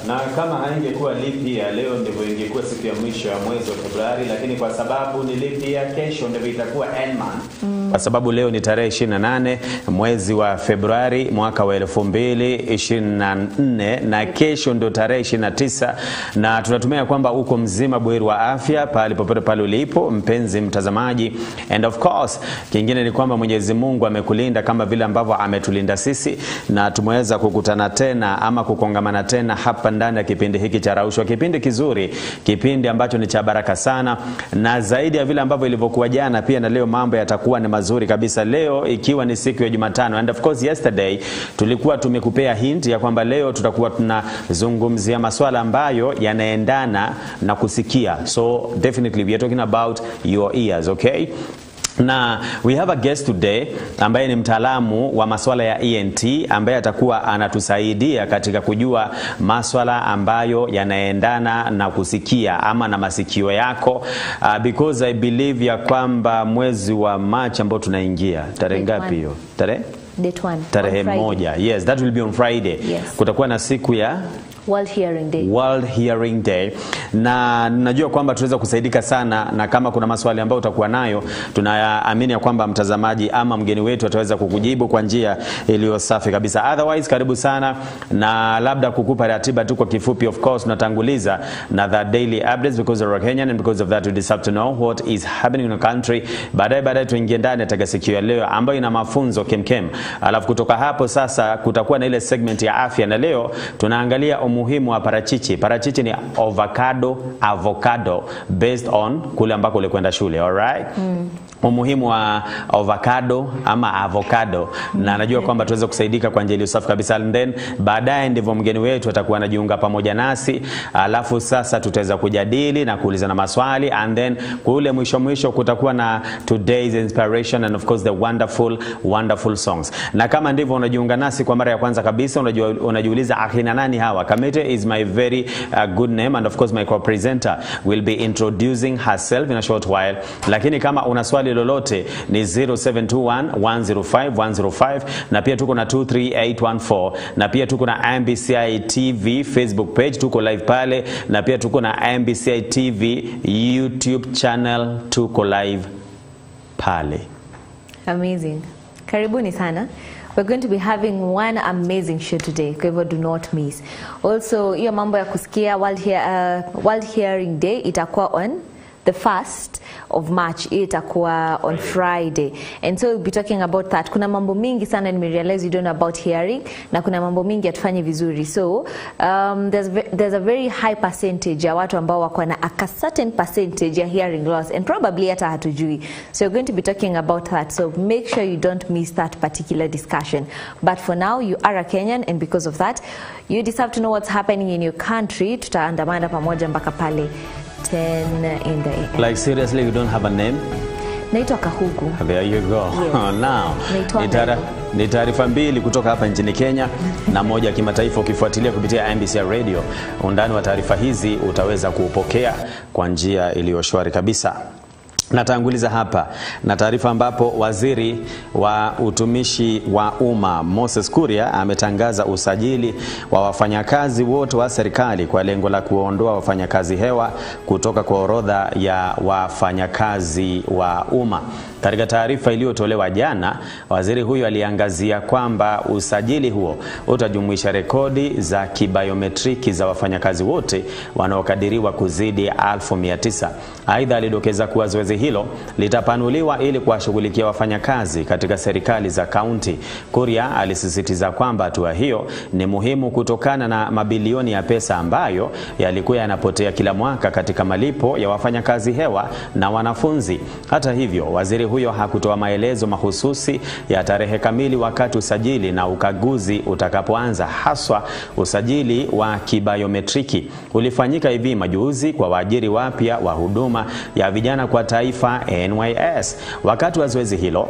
Na kama haingekuwa leap year leo ndivyo ingekuwa siku ya mwisho ya mwezi wa Februari, lakini kwa sababu ni leap year kesho ndivyo itakuwa end month. Kwa sababu leo ni tarehe 28 mwezi wa Februari mwaka wa 2024 na kesho ndio tarehe 29, na tunatumia kwamba uko mzima buheri wa afya pale popote pale ulipo mpenzi mtazamaji. And of course kingine ni kwamba Mwenyezi Mungu amekulinda kama vile ambavyo ametulinda sisi, na tumeweza kukutana tena ama kukongamana tena hapa ndani ya kipindi hiki cha Raushwa, kipindi kizuri, kipindi ambacho ni cha baraka sana, na zaidi ya vile ambavyo ilivyokuwa jana pia na leo mambo yatakuwa ni mazuri kabisa. Leo ikiwa ni siku ya Jumatano, and of course yesterday tulikuwa tumekupea hint ya kwamba leo tutakuwa tunazungumzia masuala ambayo yanaendana na kusikia. So definitely we are talking about your ears, okay? Na we have a guest today ambaye ni mtaalamu wa masuala ya ENT ambaye atakuwa anatusaidia katika kujua masuala ambayo yanaendana na kusikia ama na masikio yako, because I believe ya kwamba mwezi wa March ambao tunaingia tarehe ngapi hiyo? Tarehe moja. Yes, that will be on Friday. Yes. Kutakuwa na siku ya World Hearing Day. World Hearing Day. Na najua kwamba tunaweza kusaidika sana, na kama kuna maswali ambayo utakuwa nayo tunaamini ya kwamba mtazamaji ama mgeni wetu ataweza kukujibu kwa njia iliyo safi kabisa. Otherwise karibu sana, na labda kukupa ratiba tu kwa kifupi. Of course tunatanguliza na the daily updates because we're Kenyan, and because of that we deserve to know what is happening in the country. Baadaye tuingie ndani ya sikio ya leo ambayo ina mafunzo kemkem. Alafu kutoka hapo sasa kutakuwa na ile segment ya afya, na leo tunaangalia umuhimu wa parachichi. Parachichi ni avocado based on kule ambako ulikwenda shule, alright? Umuhimu wa avocado ama avocado, na najua kwamba tuweza kusaidika kwa njia iliyo safi kabisa. And then baadaye ndivyo mgeni wetu atakuwa anajiunga pamoja nasi, alafu sasa tutaweza kujadili na kuulizana maswali, and then kule mwisho kutakuwa na today's inspiration and of course the wonderful songs. Na kama ndivyo unajiunga nasi kwa mara ya kwanza kabisa, unajiuliza akina nani hawa? Kamete is my very good name, and of course my co-presenter will be introducing herself in a short while. Lakini kama una swali lolote ni 0721105105, na pia tuko na 23814, na pia tuko na MBCI TV Facebook page, tuko live pale, na pia tuko na MBCI TV YouTube channel, tuko live pale. Amazing. Karibuni sana. We're going to be having one amazing show today, kwa hivyo do not miss. Also, hiyo mambo ya kusikia World Hearing Day itakuwa on the 1st of March. Itakuwa on Friday, and so we'll be talking about that. Kuna mambo mingi sana nimerealize you don't know about hearing, na kuna mambo mingi yatufanye vizuri. So there's a very high percentage ya watu ambao wako na a certain percentage ya hearing loss, and probably hata hatujui. So we're going to be talking about that, so make sure you don't miss that particular discussion. But for now, you are a Kenyan, and because of that you deserve to know what's happening in your country. Tutaandamana pamoja mpaka pale 10 in the AM. Like seriously, you don't have a name? Naitwa Kahugu. There you go. Yes. Now, ni taarifa mbili kutoka hapa nchini Kenya na moja kimataifa. Ukifuatilia kupitia MBCI Radio, undani wa taarifa hizi utaweza kuupokea kwa njia iliyo shwari kabisa. Natanguliza hapa na taarifa ambapo waziri wa utumishi wa umma Moses Kuria ametangaza usajili wa wafanyakazi wote wa serikali kwa lengo la kuondoa wafanyakazi hewa kutoka kwa orodha ya wafanyakazi wa umma. Katika taarifa iliyotolewa jana, waziri huyo aliangazia kwamba usajili huo utajumuisha rekodi za kibiometriki za wafanyakazi wote wanaokadiriwa kuzidi 1900. Aidha alidokeza kuwa zoezi hilo litapanuliwa ili kuwashughulikia wafanyakazi katika serikali za kaunti. Kuria alisisitiza kwamba hatua hiyo ni muhimu kutokana na mabilioni ya pesa ambayo yalikuwa yanapotea kila mwaka katika malipo ya wafanyakazi hewa na wanafunzi. Hata hivyo, waziri huyo hakutoa maelezo mahususi ya tarehe kamili wakati usajili na ukaguzi utakapoanza, haswa usajili wa kibiometriki ulifanyika hivi majuzi kwa waajiri wapya wa huduma ya vijana kwa taifa NYS. Wakati wa zoezi hilo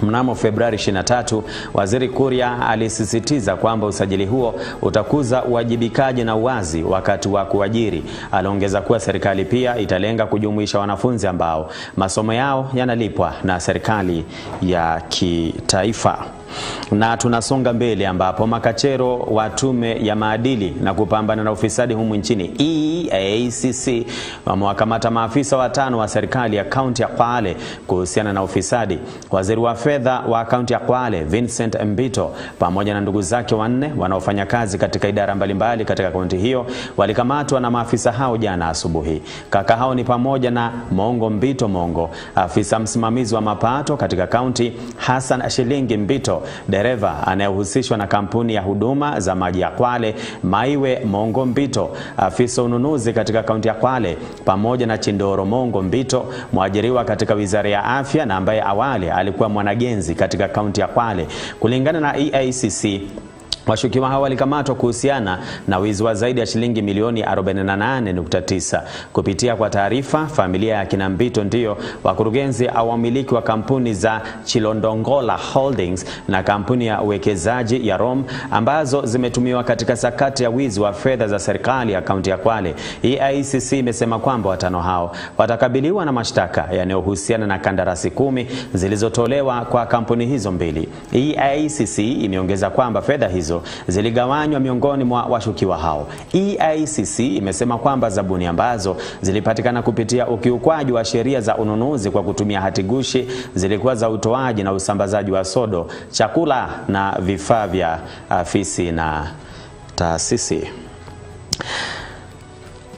mnamo Februari 23, waziri Kuria alisisitiza kwamba usajili huo utakuza uwajibikaji na uwazi wakati wa kuajiri. Aliongeza kuwa serikali pia italenga kujumuisha wanafunzi ambao masomo yao yanalipwa na serikali ya kitaifa. Na tunasonga mbele ambapo makachero wa tume ya maadili na kupambana na ufisadi humu nchini EACC wamewakamata maafisa 5 wa serikali ya kaunti ya Kwale kuhusiana na ufisadi. Waziri wa fedha wa kaunti ya Kwale Vincent Mbito pamoja na ndugu zake 4 wanaofanya kazi katika idara mbalimbali katika kaunti hiyo walikamatwa na maafisa hao jana asubuhi. Kaka hao ni pamoja na Mongo Mbito Mongo, afisa msimamizi wa mapato katika kaunti, Hassan Shilingi Mbito, dereva anayehusishwa na kampuni ya huduma za maji ya Kwale, Maiwe Mongo Mbito, afisa ununuzi katika kaunti ya Kwale, pamoja na Chindoro Mongo Mbito, mwajiriwa katika Wizara ya Afya na ambaye awali alikuwa mwanagenzi katika kaunti ya Kwale. Kulingana na EACC, washukiwa hao walikamatwa kuhusiana na wizi wa zaidi ya shilingi milioni 48.9. Kupitia kwa taarifa, familia ya kina Mbito ndio wakurugenzi au wamiliki wa kampuni za Chilondongola Holdings na kampuni ya uwekezaji ya Rom ambazo zimetumiwa katika sakati ya wizi wa fedha za serikali ya kaunti ya Kwale. EACC imesema kwamba 5 hao watakabiliwa na mashtaka yanayohusiana na kandarasi 10 zilizotolewa kwa kampuni hizo mbili. EACC imeongeza kwamba fedha hizo ziligawanywa miongoni mwa washukiwa hao. EACC imesema kwamba zabuni ambazo zilipatikana kupitia ukiukwaji wa sheria za ununuzi kwa kutumia hatigushi zilikuwa za utoaji na usambazaji wa sodo, chakula na vifaa vya afisi na taasisi.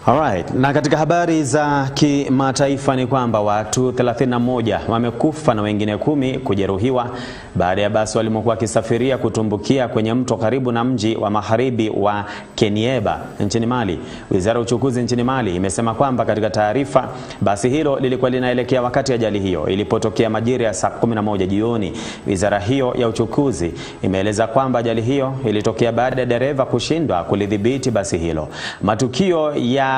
Alright, na katika habari za kimataifa ni kwamba watu 31 wamekufa na wengine 10 kujeruhiwa baada ya basi walimokuwa wakisafiria kutumbukia kwenye mto karibu na mji wa magharibi wa Kenieba nchini Mali. Wizara ya uchukuzi nchini Mali imesema kwamba katika taarifa, basi hilo lilikuwa linaelekea wakati ajali hiyo ilipotokea majira ya saa 11 jioni. Wizara hiyo ya uchukuzi imeeleza kwamba ajali hiyo ilitokea baada ya dereva kushindwa kulidhibiti basi hilo. Matukio ya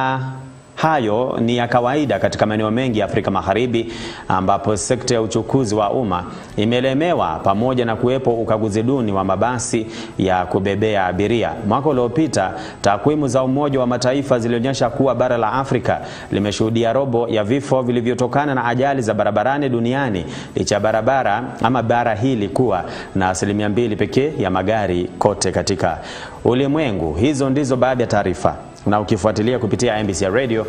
hayo ni ya kawaida katika maeneo mengi ya Afrika Magharibi ambapo sekta ya uchukuzi wa umma imelemewa pamoja na kuwepo ukaguzi duni wa mabasi ya kubebea abiria. Mwaka uliopita, takwimu za Umoja wa Mataifa zilionyesha kuwa bara la Afrika limeshuhudia robo ya vifo vilivyotokana na ajali za barabarani duniani, licha bara hili kuwa na 2% pekee ya magari kote katika ulimwengu. Hizo ndizo baadhi ya taarifa, na ukifuatilia kupitia MBCI Radio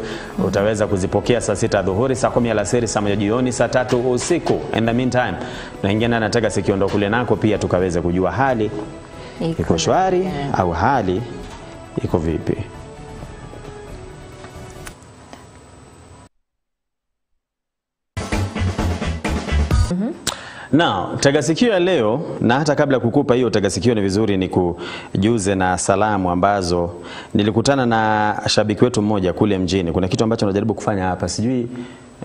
utaweza kuzipokea saa 6 dhuhuri, saa 10 alasiri, saa 1 jioni, saa 3 usiku. In the meantime, tunaingia nataka sikiondo kule nako pia tukaweza kujua hali iko shwari au hali iko vipi. Now, tagasikio ya leo, na hata kabla kukupa hiyo tagasikio ni vizuri ni kujuze na salamu ambazo nilikutana na shabiki wetu mmoja kule mjini. Kuna kitu ambacho najaribu kufanya hapa, sijui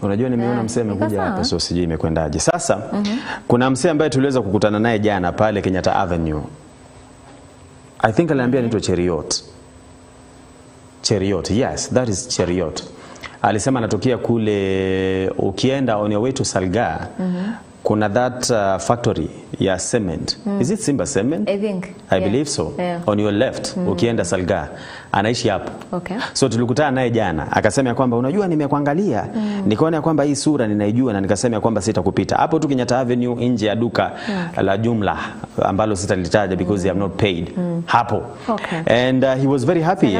unajua nimeona msee amekuja hapa, so sijui imekwendaje. Sasa kuna msee ambaye tuliweza kukutana naye jana pale Kenyatta Avenue. I think aliambia anaitwa Cheriot. Yes, that is Cheriot. Alisema anatokea kule, ukienda on your way to Salga, kuna that factory ya cement. Is it Simba Cement? I believe so. Yeah. On your left, ukienda Salga, anaishi hapo. Okay. So tulikutana naye jana, akasema ya kwamba unajua nimekuangalia, nikaona ya kwamba hii sura ninaijua, na nikasema ya kwamba sitakupita. Hapo tu Kenyatta Avenue nje ya duka la jumla ambalo sitalitaja because they have not paid. Hapo. Okay. And he was very happy.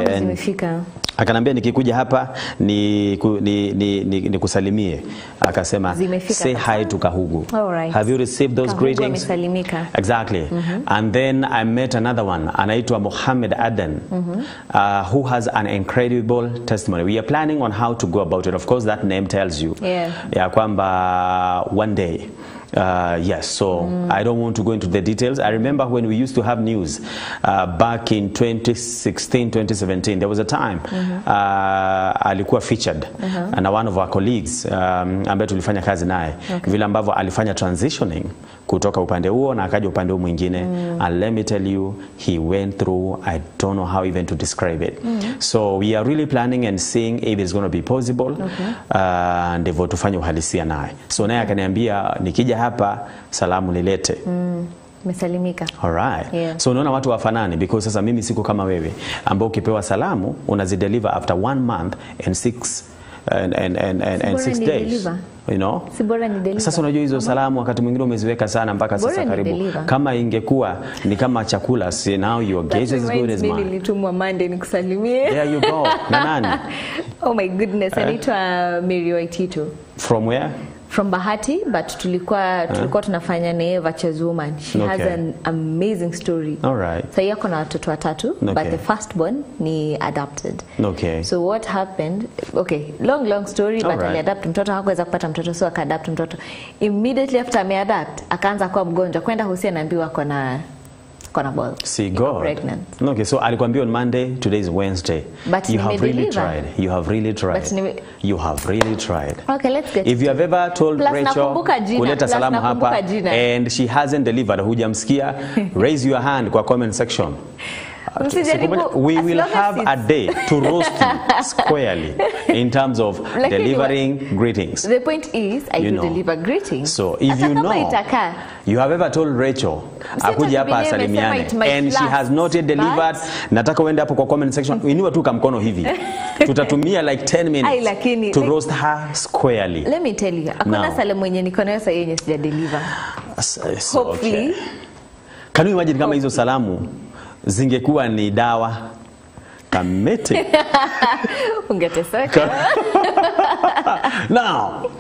Akanambia nikikuja hapa ni kusalimie. Akasema say hi to Kahugu. Right. Have you received those greetings? Exactly. And then I met another one, anaitwa Mohammed Aden, who has an incredible testimony. We are planning on how to go about it. Of course, that name tells you. Ya kwamba one day. Yes, so I don't want to go into the details. I remember when we used to have news back in 2016, 2017, there was a time alikuwa featured and one of our colleagues ambaye tulifanya kazi naye, vile ambavyo alifanya transitioning kutoka upande huo na akaja upande mwingine, and let me tell you, he went through, I don't know how even to describe it. So we are really planning and seeing if it's going to be possible. Ndivyo tufanye uhalisia naye. So naye akaniambia nikija hapa salamu nilete. Mesalimika. Alright. Yeah. So unaona watu wafanani, because sasa mimi siko kama wewe ambao ukipewa salamu unazideliver after 1 month and and 6 days. You know? Sasa unajua hizo salamu wakati mwingine umeziweka sana mpaka sasa karibu. Kama ingekuwa ni kama chakula, see now your gaze is good as mine. Nilitumwa Monday nikusalimie. There you go. Na nani? Oh my goodness, anaitwa Mary Waitito. From where? From Bahati, but tulikuwa tunafanya naye Virtuous Woman. She has an amazing story. All right. So yako na watoto watatu, but the firstborn ni adopted. Okay. So what happened? Okay, long story, but aliadapt mtoto, hakuweza kupata mtoto, so akaadapt mtoto. Immediately after ameadapt, akaanza kuwa mgonjwa. Kwenda hosi anaambiwa kona ball. See God. Pregnant. Okay, so alikwambia on Monday, today is Wednesday. But you have really tried. You have really tried. You have really tried. Okay, let's get if you have ever told Rachel kuleta salamu hapa and she hasn't delivered, hujamsikia, raise your hand kwa comment section. We will have a day to roast you squarely in terms of delivering greetings. The point is, I will deliver greetings. So if you know, you have ever told Rachel, akuja hapa asalimiane, and she has not yet delivered, nataka uende hapo kwa comment section, inua tu kamkono hivi. Tutatumia like 10 minutes to roast her squarely. Let me tell you, akona salamu mwenye niko nayo sasa yenye sija deliver. Hopefully. Okay. Can you imagine kama hizo salamu zingekuwa ni dawa kamete? Ungeteseka. Now,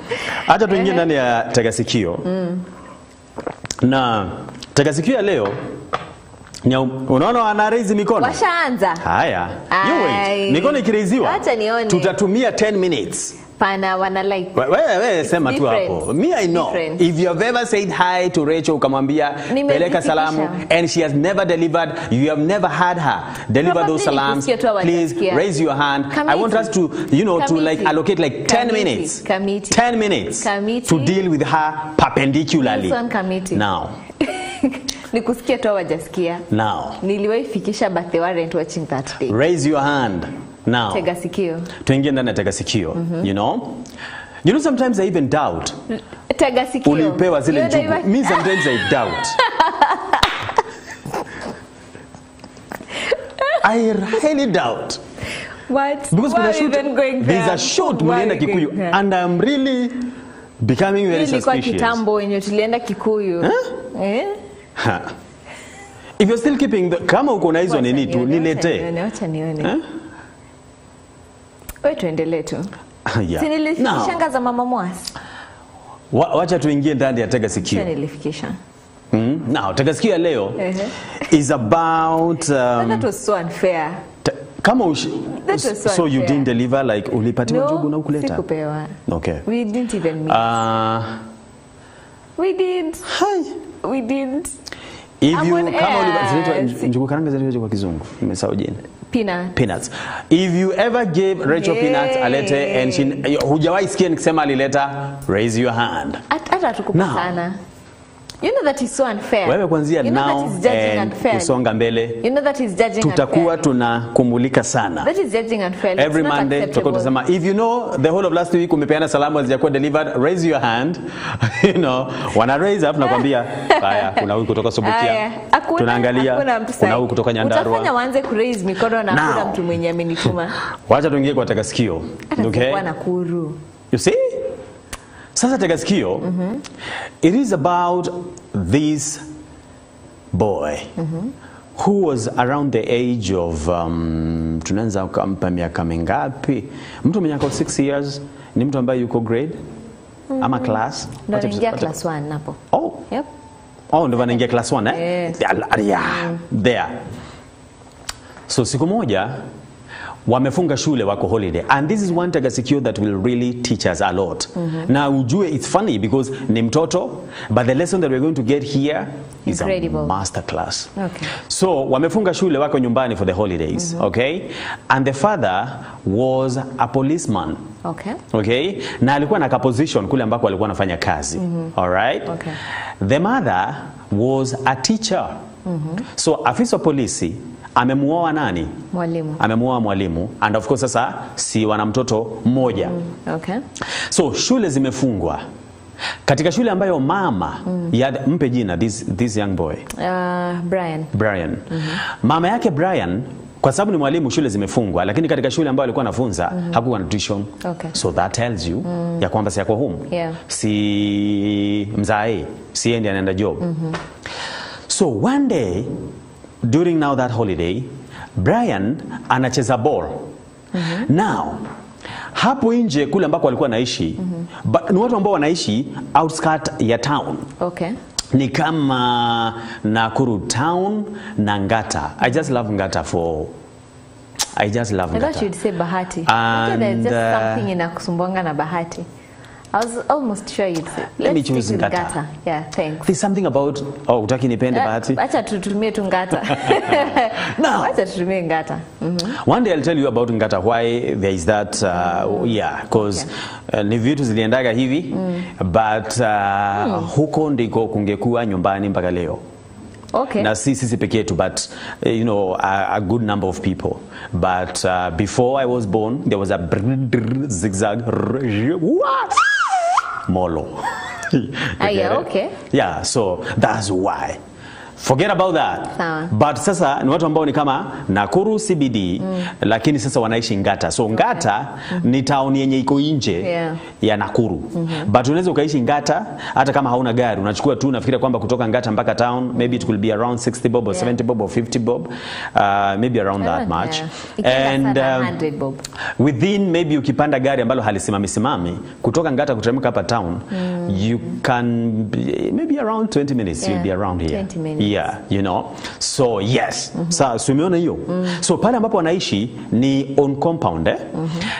acha tuingie ndani ya Tegasikio. Na Tegasikio leo unaona ana raise mikono. Washaanza. Haya. You wait. Mikono ikiriziwa. Acha nione. Tutatumia 10 minutes. Pana wana like. Wewe sema tu hapo. Me I know. If you have ever said hi to Rachel ukamwambia peleka salamu and she has never delivered, you have never had her deliver those salams, please raise your hand. I want us to, to like allocate like 10 minutes. 10 minutes to deal with her perpendicularly. Now. Nikusikia tu wajasikia. Now. Niliwahi fikisha but they weren't watching that day. Raise your hand. Now. Tegasikio. Tuingie ndani ya Tegasikio. You know sometimes I even doubt. Tegasikio. Ulipewa zile njugu. Me sometimes I doubt. I really doubt. What? Because there's a shoot mulienda Kikuyu and I'm really becoming very suspicious. Nilikuwa kitambo yenye tulienda Kikuyu. If you're still keeping the kama uko na hizo nini tu nilete. Acha nione. Wewe tuendelee tu. Yeah. Si nilifikisha za mama Mwasi. Wacha tuingie ndani ya Tegasikio. Si nilifikisha. Now Tegasikio leo is about that was so unfair. Kama so you didn't deliver, like ulipatiwa njugu na ukuleta? Sikupewa. Okay. We didn't even meet. We did. Hi. We did. If you kama ulipatiwa njugu karanga zilizo kwa kizungu, nimesahau jina. Peanuts. If you ever gave Rachel peanuts alete and she hujawahi sikia nikisema alileta, raise your hand. Hata tukupa sana. You know that is so unfair. Wewe kuanzia now and kusonga mbele. You know that is judging tutakuwa tunakumulika sana. That is judging unfair. Every Monday tutakuwa tunasema, if you know the whole of last week umepeana salamu hazijakuwa delivered, raise your hand. Wana raise up nakwambia, haya kuna huyu kutoka Sobukia. Tunaangalia kuna huyu kutoka Nyandarua. Utafanya waanze ku raise mikono na kuna mtu mwenye amenituma. Wacha tuingie kwa Tegasikio. Okay? Kwa Nakuru. You see? Sasa Tegasikio, it is about this boy who was around the age of tunaanza kumpa miaka mingapi? Mtu mwenye ako 6 years ni mtu ambaye yuko grade ama class? Ndio anaingia class 1 hapo. Oh. Yep. Oh, ndio anaingia class 1 eh? Yeah. There. So siku moja wamefunga shule wako holiday, and this is one Tegasikio that will really teach us a lot. Now ujue it's funny because ni mtoto, but the lesson that we're going to get here is incredible. A master class. Okay. So wamefunga shule wako nyumbani for the holidays, okay? And the father was a policeman. Okay. Okay? Na alikuwa na position kule ambako alikuwa anafanya kazi. All right? Okay. The mother was a teacher. So afisa polisi amemuoa nani? Mwalimu. Amemuoa mwalimu, and of course sasa si wana mtoto mmoja. Okay. So shule zimefungwa. Katika shule ambayo mama mpe jina this young boy. Brian. Mama yake Brian Kwa sababu ni mwalimu shule zimefungwa, lakini katika shule ambayo alikuwa anafunza hakuwa na tuition. Okay. So that tells you ya kwamba si yako home. Yeah. Si mzae, si yeye ndiye anaenda job. So one day during now that holiday, Brian anacheza ball. Now hapo nje kule ambako alikuwa anaishi, ni watu ambao wanaishi outskirt ya town. Okay. Ni kama Nakuru town na Ngata. I just love Ngata. I thought you'd say Bahati. And there's just something in Akusumbwanga na Bahati. I was almost sure you'd say. Let me choose Ngata. Yeah, thanks. There's something about utaki nipende Bahati. Acha tutumie tu Ngata. Now, acha tutumie Ngata. One day I'll tell you about Ngata, why there is that because ni vitu ziliendaga hivi, but huko ndiko kungekuwa nyumbani mpaka leo. Okay. Na sisi peke yetu, but you know, a good number of people. But before I was born, there was a zigzag molo. Yeah, okay. Yeah, so that's why. Forget about that. But sasa ni watu ambao ni kama Nakuru CBD, lakini sasa wanaishi Ngata. So Ngata ni town yenye iko nje ya Nakuru. But unaweza ukaishi Ngata hata kama hauna gari, unachukua tu, nafikiri kwamba kutoka Ngata mpaka town maybe it will be around 60 bob or 70 bob or 50 bob, maybe around that much. And 100 bob. Within maybe ukipanda gari ambalo halisimami kutoka Ngata kuteremka hapa town, you can maybe around 20 minutes you'll be around here. 20 minutes. Yeah, you know. So yes. So umeona hiyo. So pale ambapo wanaishi ni on compound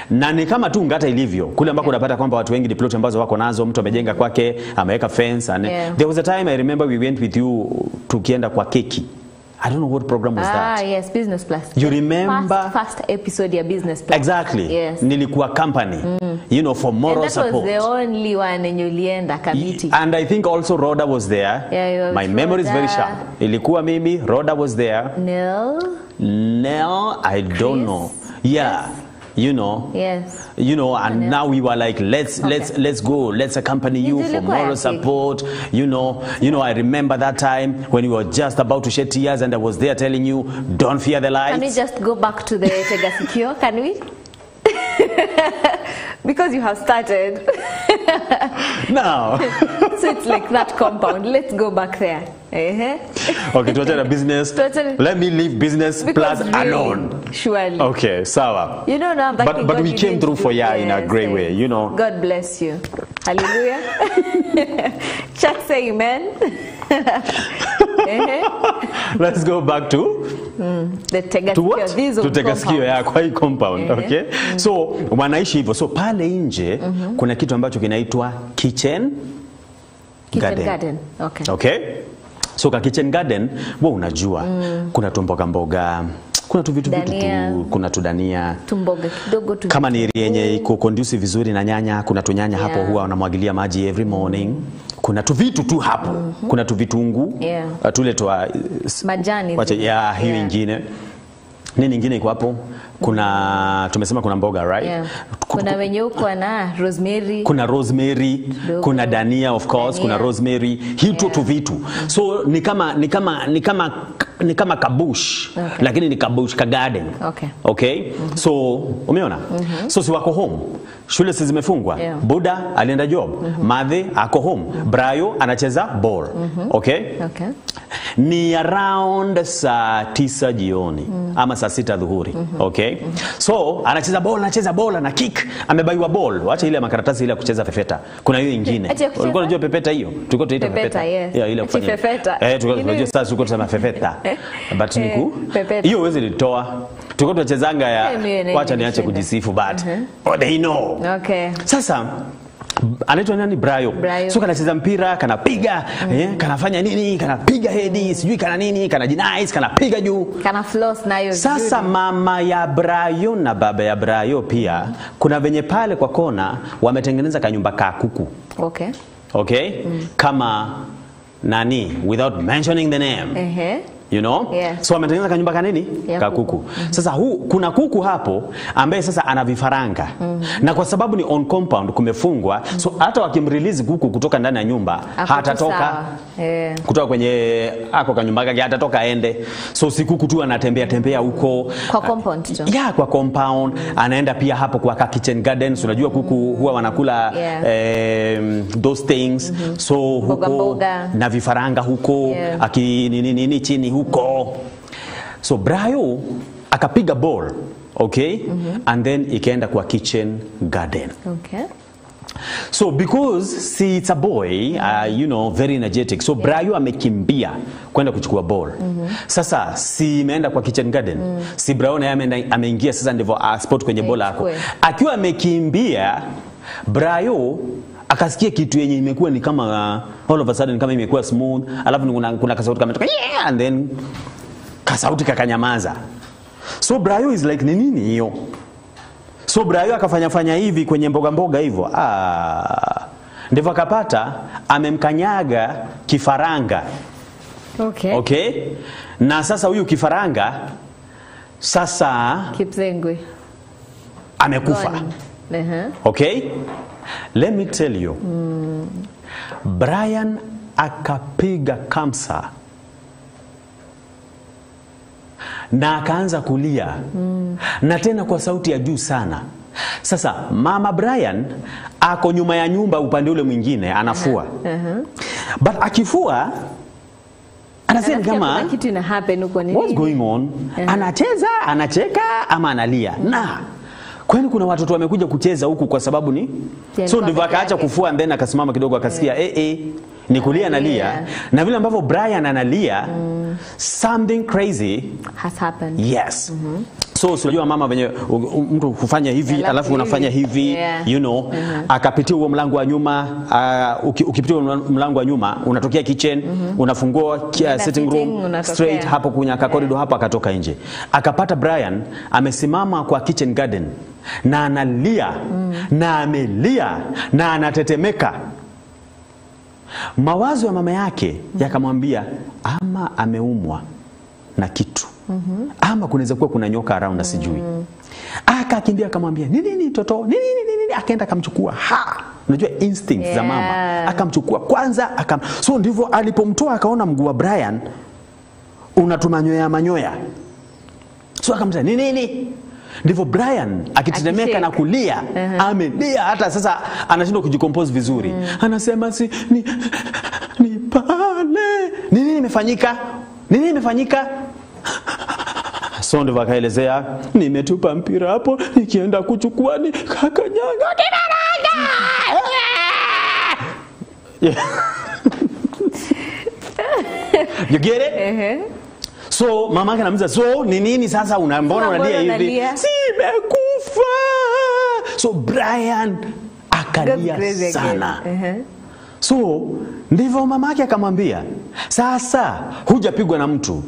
na ni kama tu Ngata ilivyo. Kule ambako unapata kwamba watu wengi plot ambazo wako nazo, mtu amejenga kwake, ameweka fence and there was a time I remember we went with you tukienda kwa keki. I don't know what program was that. Yes, Business Plus. You remember? First episode of Business Plus. Exactly. Yes. Nilikuwa company, you know, for moral support. And that was the only one in Yulienda committee. And I think also Rhoda was there. Yeah, my memory is very sharp. Ilikuwa mimi, Rhoda was there. Nell, I don't know. Yeah. You know, you know, and now we were like, let's go, let's accompany you for moral support. You know, I remember that time when you were just about to shed tears, and I was there telling you, don't fear the lights. Can we just go back to the Tegasikio? Can we? Because you have started. Now. So it's like that compound. Let's go back there. Okay, to business. Let me leave Business Plus alone. Surely. Okay, sawa. You know now, but we came through for you in a great way, you know. God bless you. Hallelujah. Chuck say amen. Let's go back to the Tegasikio. To what? To Tegasikio, yeah, kwa hii compound, okay? So, wanaishi hivyo. So, pale nje, kuna kitu ambacho kinaitwa kitchen garden. Okay? So, ka kitchen garden, unajua, kuna tumboga mboga, kuna tu vitu tu, kuna tudania, tumboga kidogo tu. Kama ni yenye iko conducive vizuri na nyanya, kuna tunyanya hapo huwa wanamwagilia maji every morning. Kuna tu vitu tu hapo. Kuna tu vitungu. Tule toa majani. Wacha hiyo nyingine. Nini nyingine iko hapo? Kuna tumesema kuna mboga, right? Kuna wenye uko na rosemary. Kuna rosemary, kuna dania of course, kuna rosemary. Hiyo tu vitu. So ni kama kabush, lakini ni kabush ka garden. Okay? So umeona? So si wako home. Shule si zimefungwa. Buda alienda job. Madhe ako home. Brayo anacheza ball. Okay? Ni around saa 9 jioni ama saa 6 dhuhuri. Okay? So anacheza ball na kick, amebaiwa ball. Wacha ile makaratasi ile ya kucheza pepeta. Kuna hiyo nyingine. Ulikuwa unajua pepeta hiyo? Tulikuwa tunaita pepeta. Yeah, ile kufanya. Tulikuwa tunajua sasa tulikuwa tunasema pepeta. But niku hiyo uweze litoa. Tulikuwa tunachezanga ya wacha niache kujisifu but they know. Okay. Sasa anaitwa nani? Brayo. So kanacheza mpira, kanapiga, kanafanya nini? Kanapiga headi, sijui kana nini, kanajinice, kanapiga juu. Kana floss nayo. Sasa mama ya Brayo na baba ya Brayo pia kuna venye pale kwa kona wametengeneza kanyumba ka kuku. Okay. Kama nani, without mentioning the name. you know. So ametengeneza kanyumba kanini ka kuku. Sasa kuna kuku hapo ambaye sasa ana vifaranga. Na kwa sababu ni on compound kumefungwa, so hata wakimrelease kuku kutoka ndani ya nyumba hatatoka kutoka kwenye ako kanyumba kake, hatatoka aende. So si kuku tu anatembea tembea huko kwa compound tu. Kwa compound. Anaenda pia hapo kwa kitchen gardens. Unajua kuku huwa wanakula those things. So huko na vifaranga huko nini chini huko. So Brayo akapiga ball, okay? And then ikaenda kwa kitchen garden. Okay. So because it's a boy, you know, very energetic. So Brayo amekimbia kwenda kuchukua ball. Sasa si imeenda kwa kitchen garden. Si Brayo naye ameingia sasa ndivyo spot kwenye ball yako. Akiwa amekimbia, Brayo akasikia kitu yenye imekuwa ni kama all of a sudden kama imekuwa smooth, alafu kuna kasauti kama and then kasauti kakanyamaza. So Brayo is like nini hiyo? So Brayo akafanya hivi kwenye mboga hivyo. Ndivyo akapata amemkanyaga kifaranga. Okay? Na sasa huyu kifaranga sasa Kipzengwe amekufa. Okay? Let me tell you. Brian akapiga kamsa. Na akaanza kulia. Na tena kwa sauti ya juu sana. Sasa mama Brian ako nyuma ya nyumba upande ule mwingine anafua. But akifua anasema kama kitu ina happen huko nini? What's going on? Anacheza, anacheka ama analia. Na kwani kuna watoto wamekuja kucheza huku kwa sababu ni so ndivyo akaacha kufua and then akasimama kidogo akasikia ni kulia analia. Na vile ambavyo Brian analia something crazy has happened. Yes. So unajua mama venye mtu kufanya hivi alafu unafanya hivi, you know, akapitia huo mlango wa nyuma, ukipitia mlango wa nyuma unatokea kitchen, unafungua sitting room straight hapo kwenye corridor hapo, akatoka nje. Akapata Brian amesimama kwa kitchen garden na analia na amelia na anatetemeka. Mawazo ya mama yake yakamwambia ama ameumwa na kitu. Ama kunaweza kuwa kuna nyoka around na sijui. Akakimbia akamwambia, "Nini toto? Nini?" Akaenda akamchukua. Unajua instinct za mama. Akamchukua kwanza so ndivyo alipomtoa akaona mguu wa Brian unatumanya manyoya. So akamwambia, "Nini?" Ndivyo Brian akitetemeka na kulia, amelia hata sasa anashindwa kujicompose vizuri. Anasema ni pale. Nini imefanyika? Nini imefanyika? So ndivyo akaelezea, nimetupa mpira hapo nikienda kuchukua ni kakanyaga kifaranga. You get it? So mama yake anamuuliza, so ni nini sasa mbona unalia hivi? Simekufa. So Brian akalia sana. So ndivyo mama yake akamwambia, sasa hujapigwa na mtu.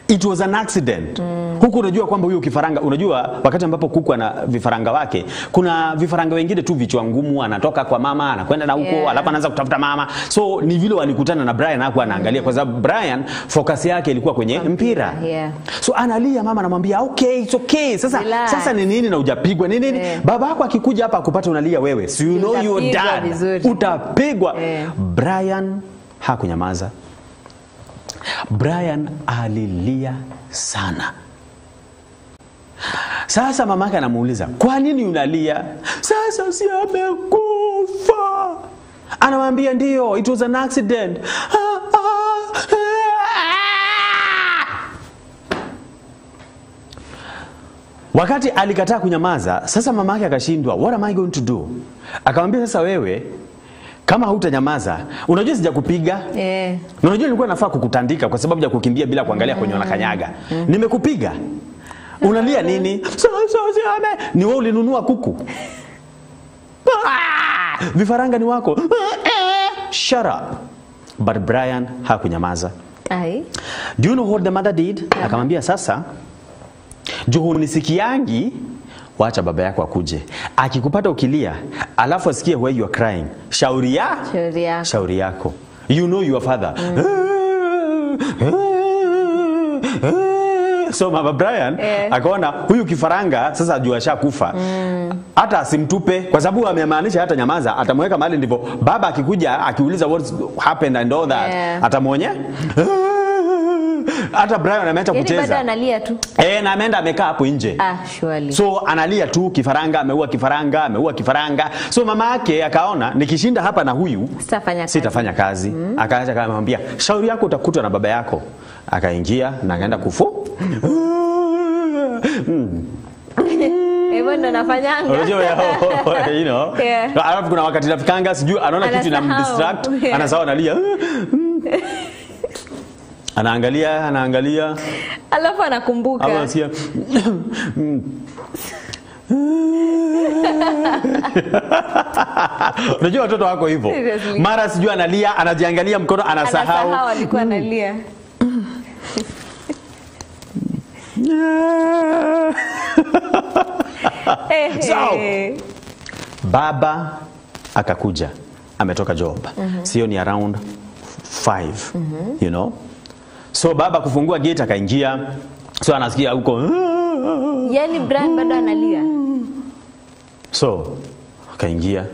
It was an accident. Huku unajua kwamba huyo kifaranga, unajua wakati ambapo kuku ana vifaranga wake, kuna vifaranga wengine tu vichwa ngumu, anatoka kwa mama, anakwenda na huko, alafu anaanza kutafuta mama. So ni vile walikutana na Brian hapo anaangalia kwa sababu Brian focus yake ilikuwa kwenye mpira. So analia, mama anamwambia, "Okay, it's okay. Sasa ni nini na hujapigwa? Nini?" Baba yako akikuja hapa akupata unalia wewe. So you know you're dad. Utapigwa. Brian hakunyamaza. Brian alilia sana. Sasa mamake anamuuliza, "Kwa nini unalia?" "Sasa si amekufa." Anamwambia, "Ndio, it was an accident." Wakati alikataa kunyamaza, sasa mamake akashindwa, "What am I going to do?" Akamwambia, "Sasa wewe kama hutanyamaza, unajua sijakupiga. Na unajua nilikuwa nafaa kukutandika kwa sababu ya kukimbia bila kuangalia kwenye unakanyaga. Nimekupiga. Unalia nini?" "Ni wewe ulinunua kuku. Vifaranga ni wako." "Shut up." But Brian hakunyamaza. Do you know what the mother did? Akamwambia, "Sasa John nisikiangi, wacha baba yako akuje. Akikupata ukilia, alafu asikie where you are crying. Shauri yako. You know your father." So mama Brian akaona huyu kifaranga sasa jua ashakufa. Hata asimtupe kwa sababu amemaanisha hata nyamaza, atamweka mahali ndipo baba akikuja akiuliza what happened and all that atamuonye. Hata Brian ameacha kucheza. Bado analia tu. Na ameenda amekaa hapo nje. Surely. So analia tu, kifaranga ameua kifaranga. So mama yake akaona nikishinda hapa na huyu sitafanya kazi. Akaacha kama anamwambia shauri yako utakutwa na baba yako. Akaingia na akaenda kufu. Hivyo ndo nafanyanga. Unajua you know. Alafu kuna wakati nafikanga sijui anaona kitu inamdistract, anasawa analia. Anaangalia. Alafu anakumbuka. Anasikia. Unajua watoto wako hivyo. Mara sijui analia, anajiangalia mkono, anasahau alikuwa analia. So, baba akakuja, ametoka job. Sio ni around 5, you know. So baba kufungua gate akaingia. So anasikia huko. Yaani Brian bado analia. So akaingia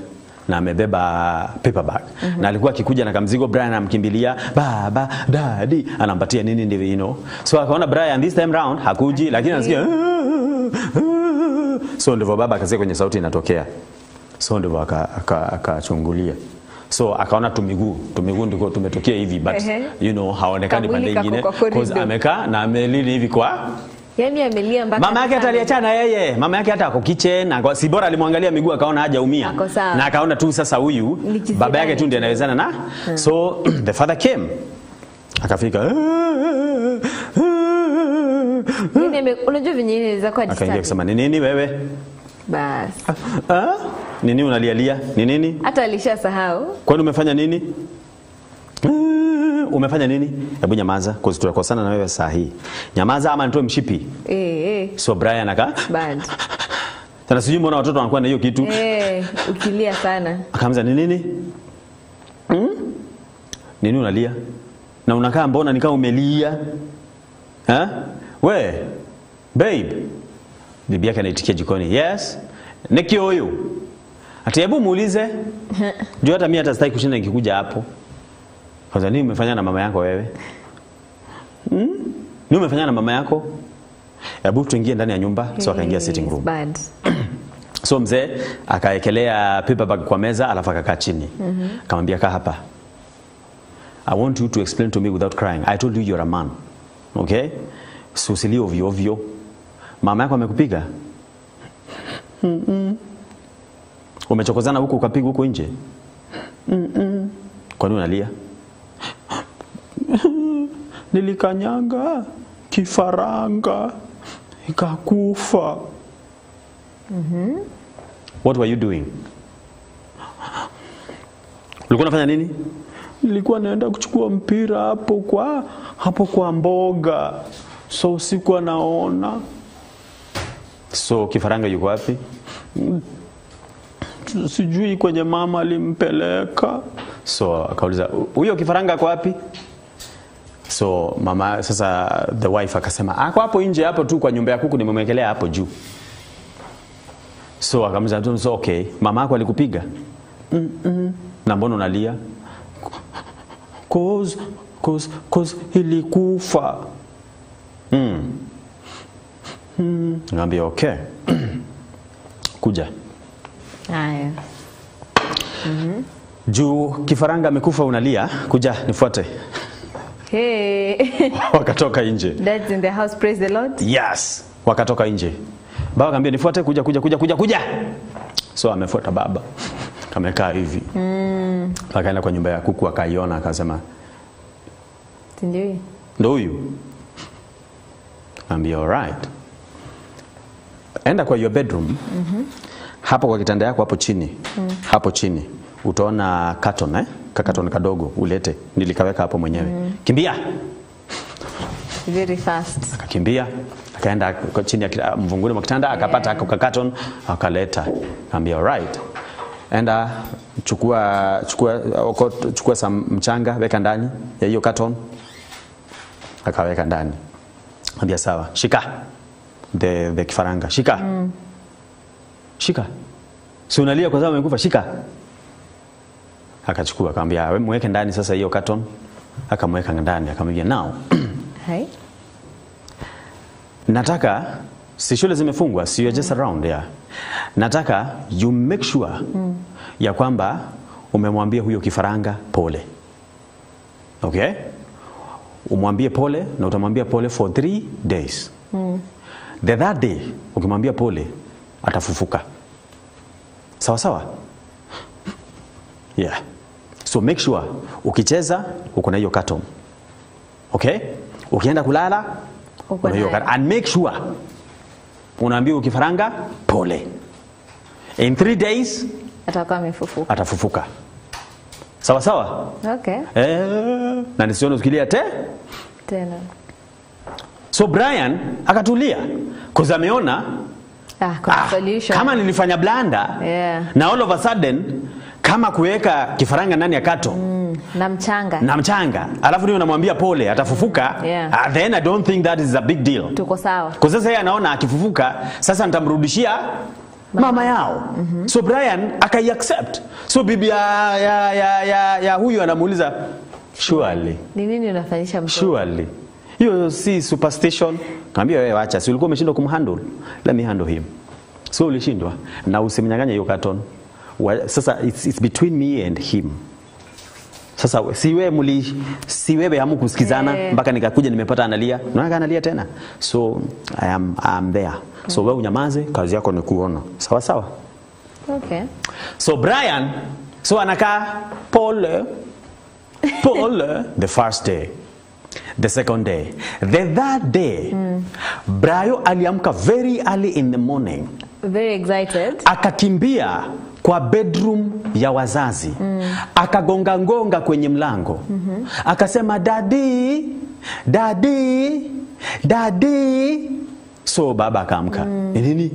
na amebeba paper bag. Na alikuwa akikuja na kamzigo, Brian anamkimbilia, baba, daddy, anampatia nini ndivyo you know. So akaona Brian this time round hakuji, lakini anasikia. So ndivyo baba akasikia kwenye sauti inatokea. So ndivyo akachungulia. So akaona tumiguu ndiko tumetokea hivi but you know haonekani pande nyingine cause amekaa na amelili hivi kwa yani amelia mpaka mama yake ataliachana yeye. Mama yake hata ako kitchen na si bora alimwangalia miguu akaona hajaumia na akaona tu sasa huyu baba yake tu ndiye anawezana na so the father came akafika unajua vinyewe za kwa distance akaingia kusema nini wewe bas nini unalialia ni nini hata alishasahau kwani umefanya nini umefanya nini hebu nyamaza kwa sababu tutakosana na wewe saa hii nyamaza ama nitoe mshipi so Brian aka bad tena sijui mbona watoto wanakuwa na hiyo kitu ukilia sana akaanza nini nini unalia na unakaa mbona nikaa umelia we babe bibi yake anaitikia jikoni yes Neki huyu ati hebu muulize juu hata mimi hata sitaki kushinda nikikuja hapo kwanza nini umefanya na mama yako wewe nini umefanya na mama yako hebu tuingie ndani ya nyumba so akaingia sitting room bad so mzee akaekelea paper bag kwa meza alafu akakaa chini akamwambia kaa hapa I want you to explain to me without crying I told you you're a man okay so usilie ovyo ovyo mama yako amekupiga umechokozana huko ukapiga huko nje kwa nini unalia nilikanyanga kifaranga ikakufa what were you doing ulikuwa unafanya nini nilikuwa naenda kuchukua mpira hapo kwa mboga so sikuwa naona so kifaranga yuko wapi sijui kwenye mama alimpeleka so akauliza huyo kifaranga kwa wapi so mama sasa the wife akasema ako hapo nje hapo tu kwa nyumba ya kuku nimemwekelea hapo juu so akamwambia so okay mama yako alikupiga na mbona unalia cause ilikufa ngambia okay kuja haya juu kifaranga amekufa unalia kuja nifuate wakatoka nje that's in the house praise the Lord yes wakatoka nje baba akamwambia nifuate kuja so amefuata baba amekaa hivi akaenda kwa nyumba ya kuku akaiona akasema ndio huyu ambia alright enda kwa your bedroom hapo kwa kitanda yako hapo chini hapo chini utaona carton carton kadogo ulete nilikaweka hapo mwenyewe kimbia very fast akakimbia akaenda chini ya mvunguni mwa kitanda akapata kwa carton akaleta ambia alright enda chukua some mchanga weka ndani ya hiyo carton akaweka ndani Ambia sawa, shika the kifaranga, shika. Shika. Si unalia kwa sababu amekufa, shika. Akachukua akamwambia wewe mweke ndani sasa hiyo carton. Akamweka ndani akamwambia now. Hai. Nataka si shule zimefungwa, si you're just around there. Nataka you make sure ya kwamba umemwambia huyo kifaranga pole. Okay? Umwambie pole na utamwambia pole for 3 days. The third day ukimwambia pole atafufuka. Sawa sawa? Yeah. So make sure ukicheza uko na hiyo carton. Okay? Ukienda kulala uko na hiyo carton, and make sure unaambia ukifaranga pole. In 3 days atafufuka. Sawa sawa? Okay. Na nisione ukilia tena. So Brian akatulia because ameona solution. Kama nilifanya blanda na all of a sudden kama kuweka kifaranga ndani ya kato na mchanga alafu ndio namwambia pole atafufuka, then I don't think that is a big deal. Tuko sawa. Kwa sasa yeye anaona akifufuka sasa nitamrudishia mama yao. So Brian akai-accept. So bibi ya huyu anamuuliza surely ni nini unafanyisha mtoto? Surely hiyo si superstition. Kaambia wewe acha, si ulikuwa umeshindwa kumhandle, let me handle him. So ulishindwa na usimnyang'anya hiyo carton. Sasa it's between me and him. Sasa si wewe hamkusikizana mpaka nikakuja nimepata analia. Unaona analia tena. So I'm there. So wewe unyamaze, kazi yako ni kuona. Sawa sawa? Okay. So Brian anakaa pole the first day, the second day, the third day. Brayo aliamka very early in the morning. Very excited. Akakimbia kwa bedroom ya wazazi. Akagonga kwenye mlango. Akasema daddy. So baba akaamka. Nini?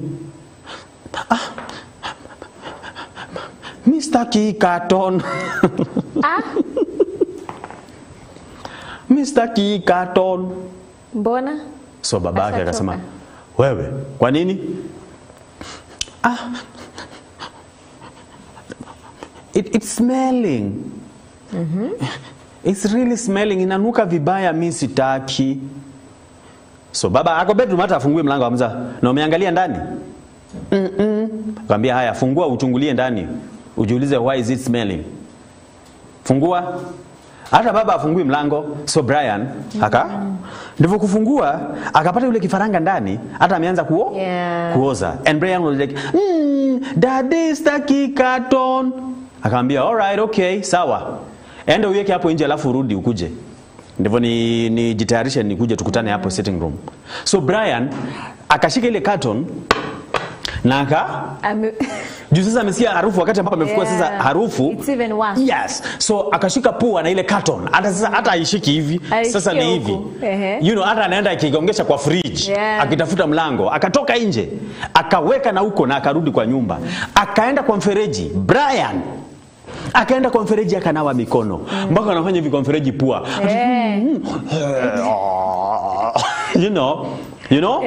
Mr. Kikaton. Mr. Kikaton. Mbona? So babake akasema, wewe, kwa nini? It's smelling. It's really smelling. Inanuka vibaya, mimi sitaki. So baba ako bedroom hata afungue mlango amza. Na umeangalia ndani? Akamwambia haya, fungua uchungulie ndani. Ujiulize why is it smelling? Fungua. Hata baba afungue mlango. So Brian ndivyo kufungua akapata yule kifaranga ndani, hata ameanza kuoza. And Brian was like, daddy staki carton. Akamwambia alright, okay, sawa. Enda uweke hapo nje alafu rudi ukuje. Ndivyo ni jitayarisha nikuje tukutane hapo sitting room. So Brian akashika ile carton na juu sasa amesikia harufu wakati ambapo amefukua sasa harufu. It's even worse. Yes. So akashika pua na ile carton. Hata haishiki hivi. Sasa ni hivi. You know, hata anaenda akigongesha kwa fridge. Akitafuta mlango. Akatoka nje. Akaweka na huko na akarudi kwa nyumba. Akaenda kwa mfereji. Brian akaenda kwa mfereji akanawa mikono. Mpaka anafanya hivi kwa mfereji pua. You know?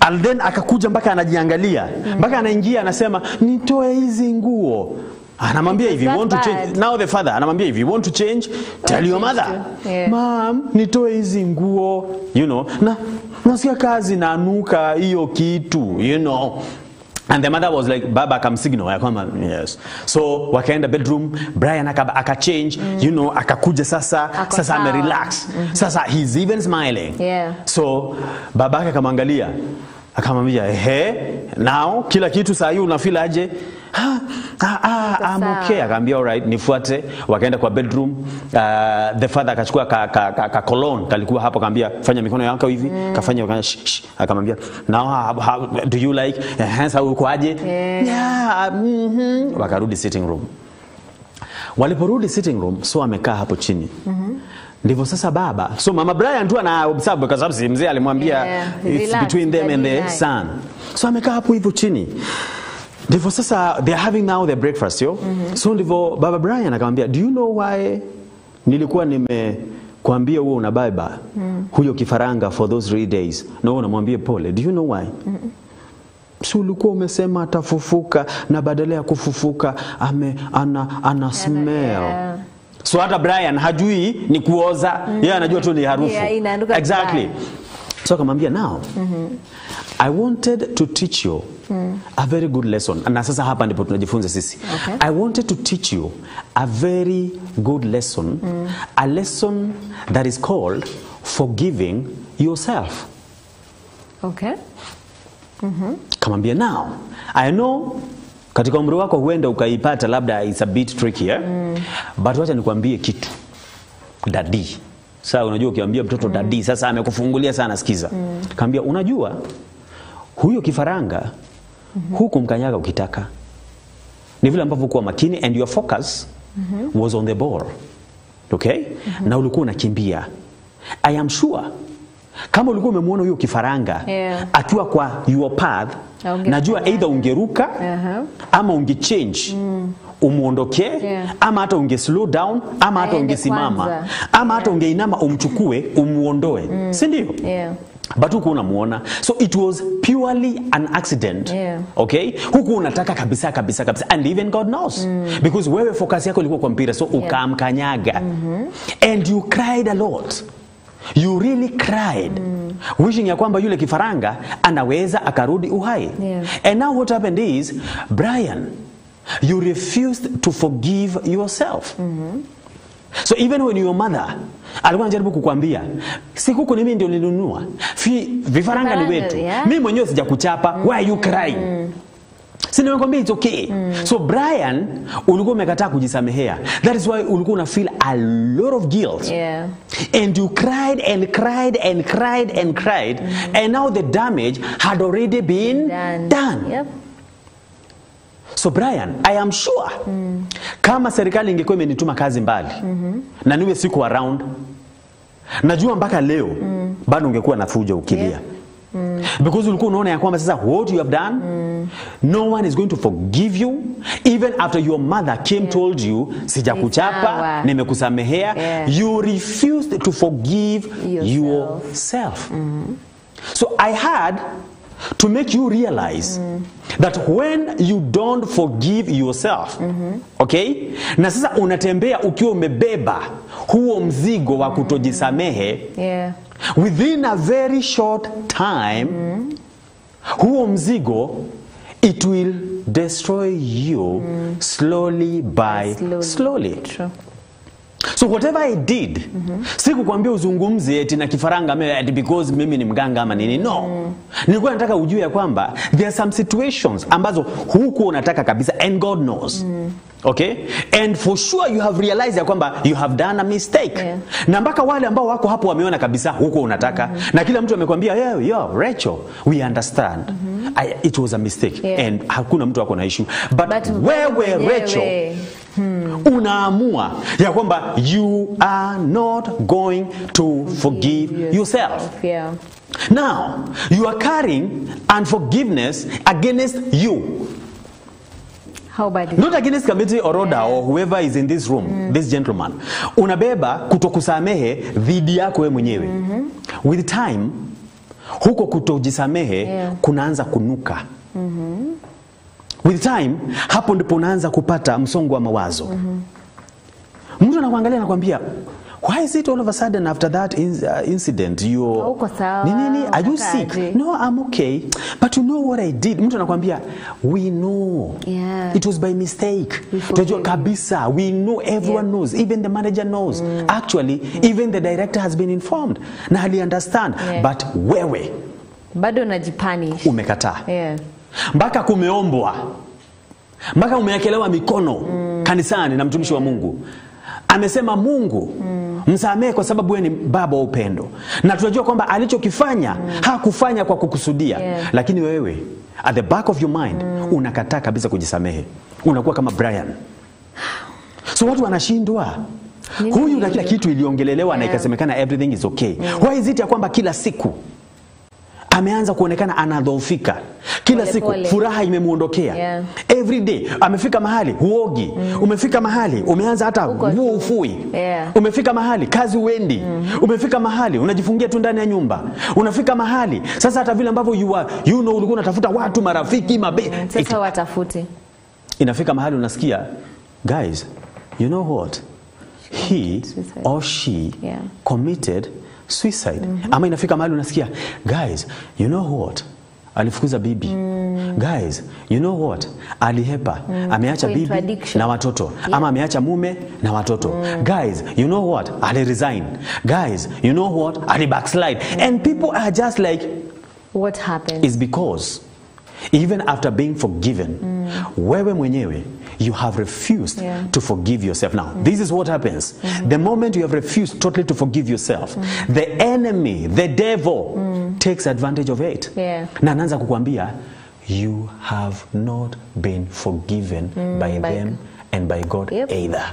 And then akakuja mpaka anajiangalia. Mpaka anaingia anasema nitoe hizi nguo. Anamwambia hivi, want to change? Now the father anamwambia hivi, want to change? Tell your mother. Mom, nitoe hizi nguo, you know. Na nasikia kazi na anuka hiyo kitu, you know. And the mother was like, baba akamsignal ya kwamba yes. So wakaenda bedroom, Brian aka change, you know, akakuja sasa ame relax. Sasa he's even smiling. So babake akamwangalia, akamwambia now kila kitu saa hii unafeel aje? I'm okay. Akamwambia alright, nifuate. Wakaenda kwa bedroom. The father akachukua ka cologne kalikuwa hapo, akamwambia fanya mikono yako hivi, kafanya akamwambia now how do you like hands how uko aje? Wakarudi sitting room. Waliporudi sitting room, so amekaa hapo chini. Ndivyo sasa baba. So mama Brian tu ana observe kwa sababu si mzee alimwambia it's between them and the son. So amekaa hapo hivyo chini. Ndivyo sasa they are having now their breakfast, yo. So ndivyo baba Brian akamwambia, do you know why nilikuwa kuambia wewe unabeba huyo kifaranga for those 3 days, na wewe unamwambia pole. Do you know why? Si ulikuwa umesema atafufuka, na badala ya kufufuka ana smell. So hata Brian hajui ni kuoza, yeye anajua tu ni harufu. Exactly. So akamwambia, now I wanted to teach you a very good lesson. Na sasa hapa ndipo tunajifunza sisi. I wanted to teach you a very good lesson, a lesson that is called forgiving yourself. Okay. Kamwambia, now I know katika umri wako huenda ukaipata, labda it's a bit tricky, but wacha nikwambie kitu. Daddy. Sasa unajua ukiambia mtoto daddy, sasa amekufungulia sana, sikiza. Kaambia, unajua huyo kifaranga huku mkanyaga ukitaka. Ni vile ambavyo kuwa makini and your focus was on the ball. Okay? Na ulikuwa unakimbia. I am sure kama ulikuwa umemwona huyo kifaranga akiwa kwa your path, najua either ungeruka ama ungechange umuondoke, ama hata unge slow down, ama hata ungesimama, ama hata ungeinama umchukue umuondoe. Si ndio? But huku unamuona. So it was purely an accident. Okay? Huku unataka kabisa. And even God knows. Because wewe focus yako ilikuwa kwa mpira, so ukamkanyaga. And you cried a lot. You really cried. Wishing ya kwamba yule kifaranga anaweza akarudi uhai. And now what happened is, Brian, you refused to forgive yourself. So even when your mother alikuwa anajaribu kukuambia, si kuku ni mimi ndio nilinunua, vifaranga ni wetu, mimi mwenyewe sijakuchapa, why are you crying? Si nimekwambia it's okay. So Brian, ulikuwa umekataa kujisamehea. That is why ulikuwa una feel a lot of guilt. And you cried and cried and cried and cried. And now the damage had already been done. So Brian, I am sure kama serikali ingekuwa imenituma kazi mbali na niwe siku around, najua mpaka leo bado ungekuwa nafuja ukilia. Because ulikuwa unaona ya kwamba sasa what you have done, no one is going to forgive you, even after your mother came told you, sijakuchapa, nimekusamehea. You refused to forgive yourself. So I had to make you realize that when you don't forgive yourself, okay, na sasa unatembea ukiwa umebeba huo mzigo wa kutojisamehe, within a very short time, huo mzigo, it will destroy you slowly by slowly. True. So whatever I did, sikukwambia uzungumze eti na kifaranga because mimi ni mganga ama nini. No. Nilikuwa nataka ujue ya kwamba there are some situations ambazo huku unataka kabisa, and God knows. Okay? And for sure you have realized ya kwamba you have done a mistake. Na mpaka wale ambao wako hapo wameona kabisa huko unataka. Na kila mtu amekwambia, yo Rachel, we understand. It was a mistake. And hakuna mtu wako na issue. But wewe Rachel, unaamua ya kwamba you are not going to forgive yourself. Now, you are carrying unforgiveness against you. How bad? Not against committee or order or whoever is in this room, this gentleman. Unabeba kutokusamehe dhidi yako wewe mwenyewe. With time, huko kutojisamehe kunaanza kunuka. With time, hapo ndipo unaanza kupata msongo wa mawazo. Mtu anakuangalia na kuambia, why is it all of a sudden after that incident are you sick? No, I'm okay. But you know what I did? Mtu anakuambia, we know. It was by mistake. Tunajua kabisa. We know, everyone knows. Even the manager knows. Actually, even the director has been informed. Na hali understand. But wewe bado unajipanish. Umekataa. Mpaka kumeombwa, mpaka umewekelewa mikono kanisani na mtumishi wa Mungu. Amesema Mungu msamehe kwa sababu wewe ni baba wa upendo. Na tunajua kwamba alichokifanya hakufanya kwa kukusudia. Lakini wewe at the back of your mind unakataa kabisa kujisamehe. Unakuwa kama Brian. So watu wanashindwa. Huyu na kila kitu iliongelelewa na ikasemekana everything is okay. Why is it ya kwamba kila siku ameanza kuonekana anadhoofika. Kila siku furaha imemuondokea. Yeah. Every day amefika mahali huogi. Umefika mahali umeanza hata nguo ufui. Yeah. Umefika mahali kazi uendi. Umefika mahali unajifungia tu ndani ya nyumba. Unafika mahali sasa hata vile ambavyo ulikuwa unatafuta watu, marafiki, sasa watafuti. Inafika mahali unasikia, guys, you know what? He or she committed suicide. Ama inafika mahali unasikia, guys, you know what? Alifukuza bibi. Guys, you know what? Alihepa. Ameacha bibi na watoto. Ama ameacha mume na watoto. Guys, you know what? Ali-resign. Guys, you know what? Ali-backslide. And people are just like, what happened? It's because even after being forgiven, wewe mwenyewe, you have refused to forgive yourself. Now, this is what happens. The moment you have refused totally to forgive yourself, the enemy, the devil, takes advantage of it. Na anaanza kukuambia, you have not been forgiven by them and by God either.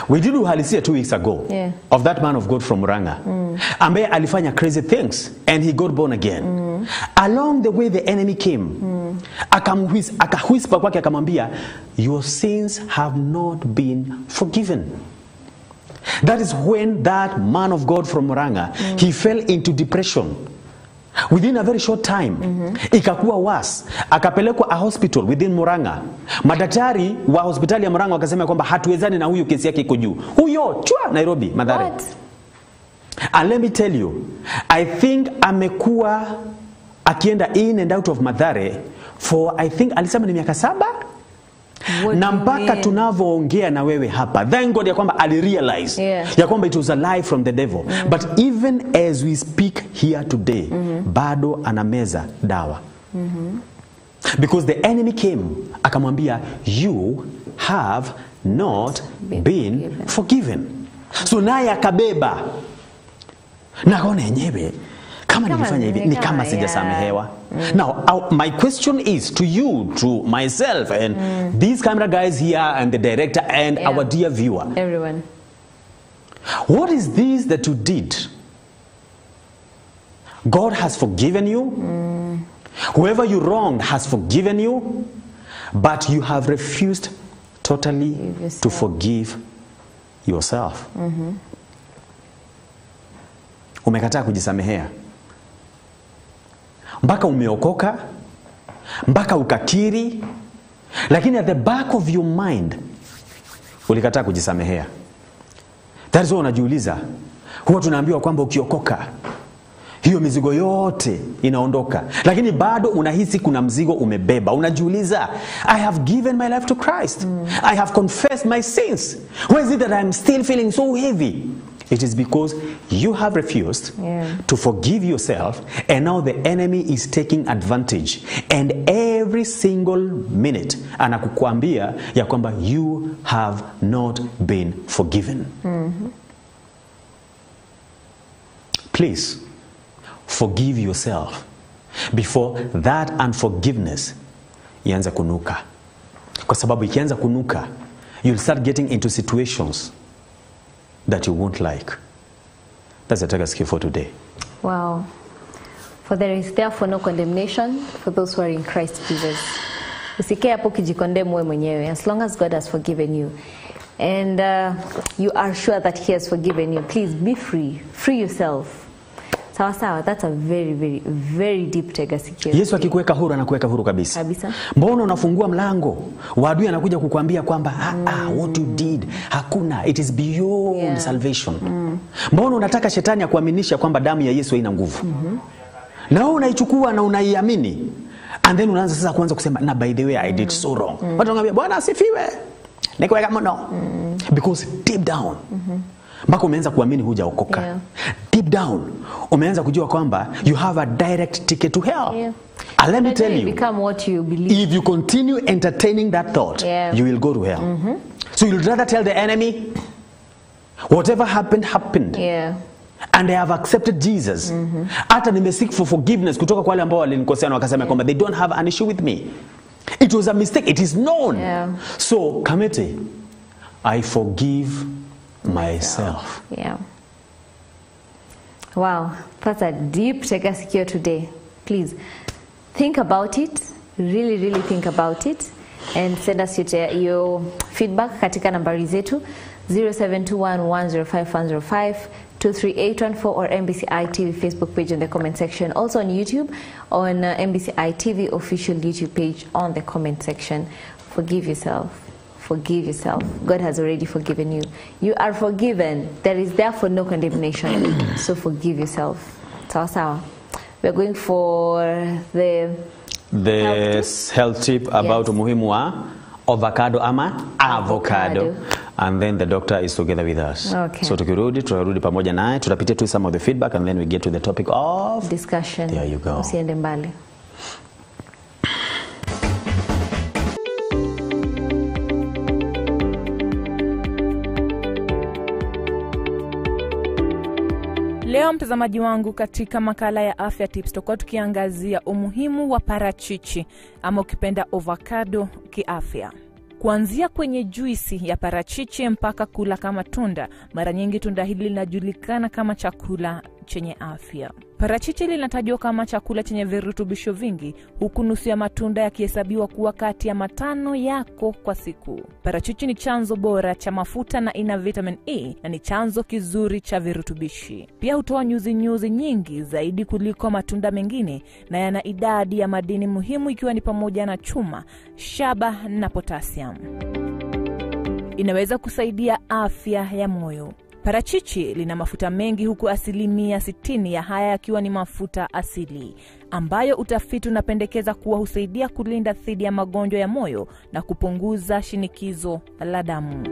We did uhalisia 2 weeks ago of that man of God from Muranga. Ambaye alifanya crazy things and he got born again. Along the way the enemy came. Akawhisper kwake akamwambia, your sins have not been forgiven. That is when that man of God from Muranga, he fell into depression. Within a very short time, ikakuwa worse. Akapelekwa a hospital within Muranga. Madaktari wa hospitali ya Muranga wakasema kwamba hatuwezani na huyu, kesi yake iko juu. Huyo chua Nairobi, Mathare. What? And let me tell you, I think amekuwa akienda in and out of Mathare for, I think alisema ni miaka 7. Na mpaka tunavyoongea na wewe hapa, thank God ya kwamba alirealize ya kwamba it was a lie from the devil. But even as we speak here today, bado anameza dawa. Because the enemy came akamwambia, you have not been forgiven. So naye akabeba na kaona yenyewe kama nilifanya hivi ni kama sijasamehewa. Now my question is to you, to myself and these camera guys here and the director and our dear viewer, everyone, what is this that you did? God has forgiven you. Whoever you wronged has forgiven you, but you have refused totally to forgive yourself. Umekataa kujisamehea. Mpaka umeokoka, mpaka ukakiri, lakini at the back of your mind ulikataa kujisamehea. That is why unajiuliza, huwa tunaambiwa kwamba ukiokoka hiyo mizigo yote inaondoka, lakini bado unahisi kuna mzigo umebeba. Unajiuliza, I have given my life to Christ. I have confessed my sins. Why is it that I'm still feeling so heavy? It is because you have refused to forgive yourself, and now the enemy is taking advantage. And every single minute anakukuambia ya kwamba you have not been forgiven. Please forgive yourself before that unforgiveness ianza kunuka. Kwa sababu ikianza kunuka, you'll start getting into situations that you won't like. That's the Tagaski for today. Wow. For there is therefore no condemnation for those who are in Christ Jesus. Usikae hapo kijikondem wewe mwenyewe, as long as God has forgiven you and you are sure that he has forgiven you, please be free. Free yourself. Sawa sawa, that's a very very very deep Tagaski. Yesu akikuweka huru anakuweka huru kabisa. Kabisa. Mbona unafungua mlango, adui anakuja kukuambia kwamba what you did hakuna, it is beyond salvation. Mbona unataka shetani akuaminisha kwamba damu ya Yesu haina nguvu? Na wewe unaichukua na unaiamini, and then unaanza sasa kuanza kusema, na by the way I did so wrong. Watu wanaambia Bwana asifiwe, nikuweka mno, because deep down mpaka umeanza kuamini hujaokoka. Deep down umeanza kujua kwamba you have a direct ticket to hell. And let me tell you, become what you believe. If you continue entertaining that thought, you will go to hell. So you'd rather tell the enemy, whatever happened, happened. And I have accepted Jesus. Hata nimeseek for forgiveness kutoka kwa wale ambao walinikosea na wakasema kwamba they don't have an issue with me. It was a mistake. It is known. So, Kamete, I forgive myself. Wow, that's a deep tegasikio today. Please think about it, really think about it, and send us your feedback katika nambari zetu 0721105105, 23814, or MBCI TV Facebook page on the comment section. Also on YouTube, on MBCI TV official YouTube page on the comment section. Forgive yourself. Forgive yourself. God has already forgiven you. You are forgiven. There is therefore no condemnation. So forgive yourself. Sawa. We're going for the health tip about umuhimu wa avocado ama avocado. And then the doctor is together with us. Okay. So tutarudi pamoja naye, tutapitia tu some of the feedback and then we get to the topic of discussion. There you go. Usiende mbali. Leo mtazamaji wangu, katika makala ya afya tips tutakuwa tukiangazia umuhimu wa parachichi ama ukipenda avocado kiafya. Kuanzia kwenye juisi ya parachichi mpaka kula kama tunda, mara nyingi tunda hili linajulikana kama chakula chenye afya. Parachichi linatajwa kama chakula chenye virutubisho vingi, huku nusu ya matunda yakihesabiwa kuwa kati ya 5 yako kwa siku. Parachichi ni chanzo bora cha mafuta na ina vitamin E na ni chanzo kizuri cha virutubishi. Pia hutoa nyuzi nyingi zaidi kuliko matunda mengine na yana idadi ya madini muhimu ikiwa ni pamoja na chuma, shaba na potassium. Inaweza kusaidia afya ya moyo. Parachichi lina mafuta mengi, huku 60% ya haya yakiwa ni mafuta asili, ambayo utafiti unapendekeza kuwa husaidia kulinda dhidi ya magonjwa ya moyo na kupunguza shinikizo la damu.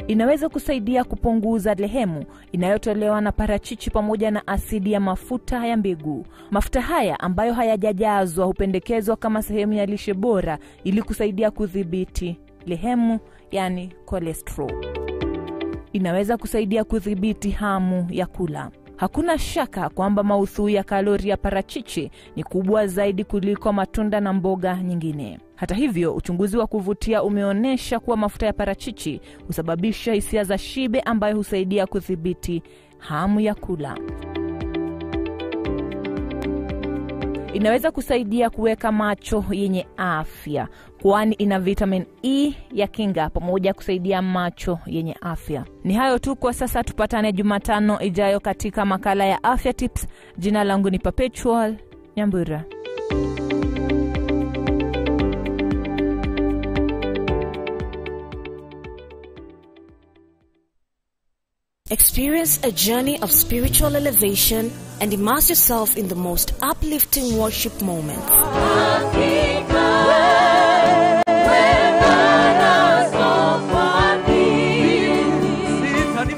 Inaweza kusaidia kupunguza lehemu inayotolewa na parachichi pamoja na asidi ya mafuta ya mbegu. Mafuta haya ambayo hayajajazwa hupendekezwa kama sehemu ya lishe bora ili kusaidia kudhibiti lehemu, yani cholesterol. Inaweza kusaidia kudhibiti hamu ya kula. Hakuna shaka kwamba maudhui ya kalori ya parachichi ni kubwa zaidi kuliko matunda na mboga nyingine. Hata hivyo, uchunguzi wa kuvutia umeonyesha kuwa mafuta ya parachichi husababisha hisia za shibe ambayo husaidia kudhibiti hamu ya kula. Inaweza kusaidia kuweka macho yenye afya, kwani ina vitamin E ya kinga pamoja kusaidia macho yenye afya. Ni hayo tu kwa sasa, tupatane Jumatano ijayo katika makala ya afya tips. Jina langu ni Perpetual Nyambura. Experience a journey of spiritual elevation and immerse yourself in the most uplifting worship moments.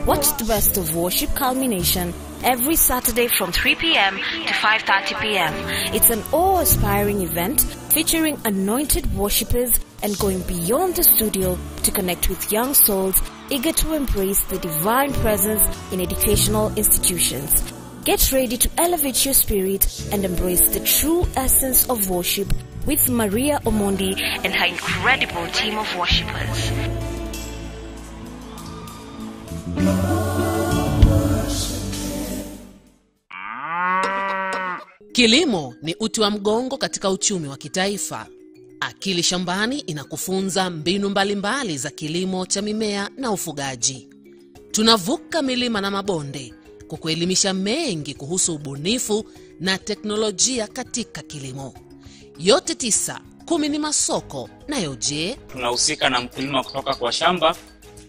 Watch the best of worship culmination every Saturday from 3 p.m. to 5:30 p.m. It's an awe-inspiring event featuring anointed worshippers and going beyond the studio to connect with young souls eager to embrace the divine presence in educational institutions. Get ready to elevate your spirit and embrace the true essence of worship with Maria Omondi and her incredible team of worshippers. Kilimo ni uti wa mgongo katika uchumi wa kitaifa. Akili Shambani inakufunza mbinu mbalimbali za kilimo cha mimea na ufugaji. Tunavuka milima na mabonde kukuelimisha mengi kuhusu ubunifu na teknolojia katika kilimo. Yote 9-10 ni masoko, nayo je? Tunahusika na mkulima kutoka kwa shamba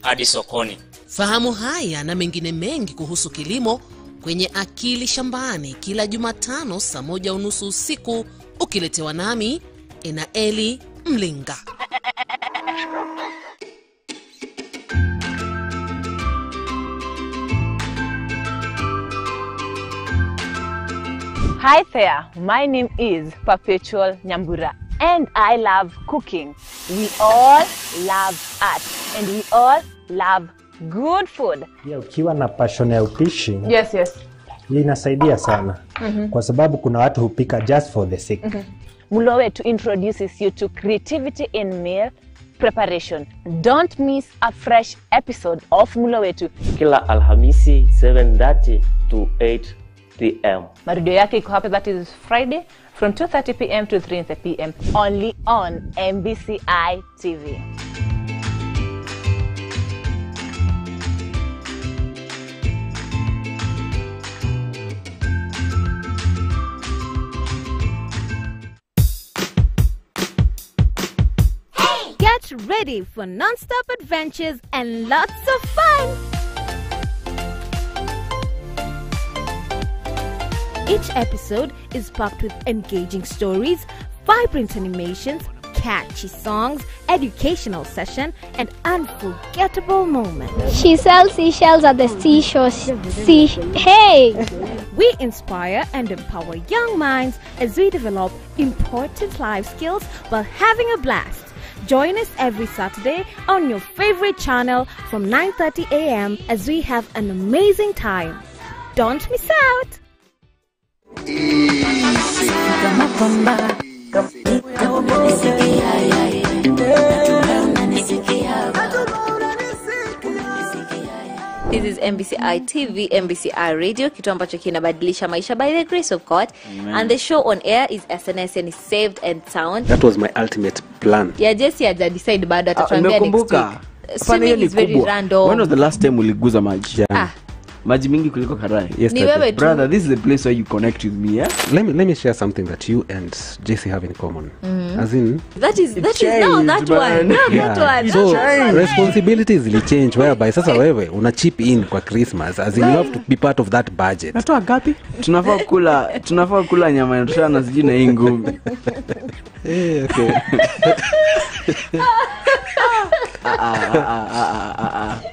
hadi sokoni. Fahamu haya na mengine mengi kuhusu kilimo kwenye Akili Shambani kila Jumatano saa 1:30 usiku, ukiletewa nami Enaeli Mlinga. Hi there, my name is Perpetual Nyambura and I love cooking. We all love art and we all love good food. Yeah, ukiwa na passion ya upishi. Yes. Hii inasaidia sana. Kwa sababu kuna watu hupika just for the sake. Mulowe to introduces you to creativity in meal, preparation. Don't miss a fresh episode of Mlo Wetu. Kila Alhamisi 7:30 to 8 p.m. Marudio yake iko hapa, that is Friday from 2:30 p.m. to 3:30 p.m. only on MBCI TV. Get ready for non-stop adventures and lots of fun! Each episode is packed with engaging stories, vibrant animations, catchy songs, educational session, and unforgettable moments. She sells seashells at the seashore. Hey! We inspire and empower young minds as we develop important life skills while having a blast. Join us every Saturday on your favorite channel from 9:30 a.m. as we have an amazing time. Don't miss out! This is MBCI TV, MBCI Radio, kitu ambacho kinabadilisha maisha by the grace of God. Amen. And the show on air is SNS and is saved and sound. That was my ultimate plan. Yeah, Jesse haja decide bado atatuambia next week. Swimming is very random. When was the last time uliguza maji? Yeah. Maji mingi kuliko karai. Yesterday. Brother, this is the place where you connect with me, yeah? Let me share something that you and JC have in common. As in that is now that one. Now yeah. that one. So responsibilities will change whereby sasa wewe una chip in kwa Christmas as in you have to be part of that budget. Natoa gapi? Tunafaa kula nyama ya toshana siji na hii ngumi. Okay.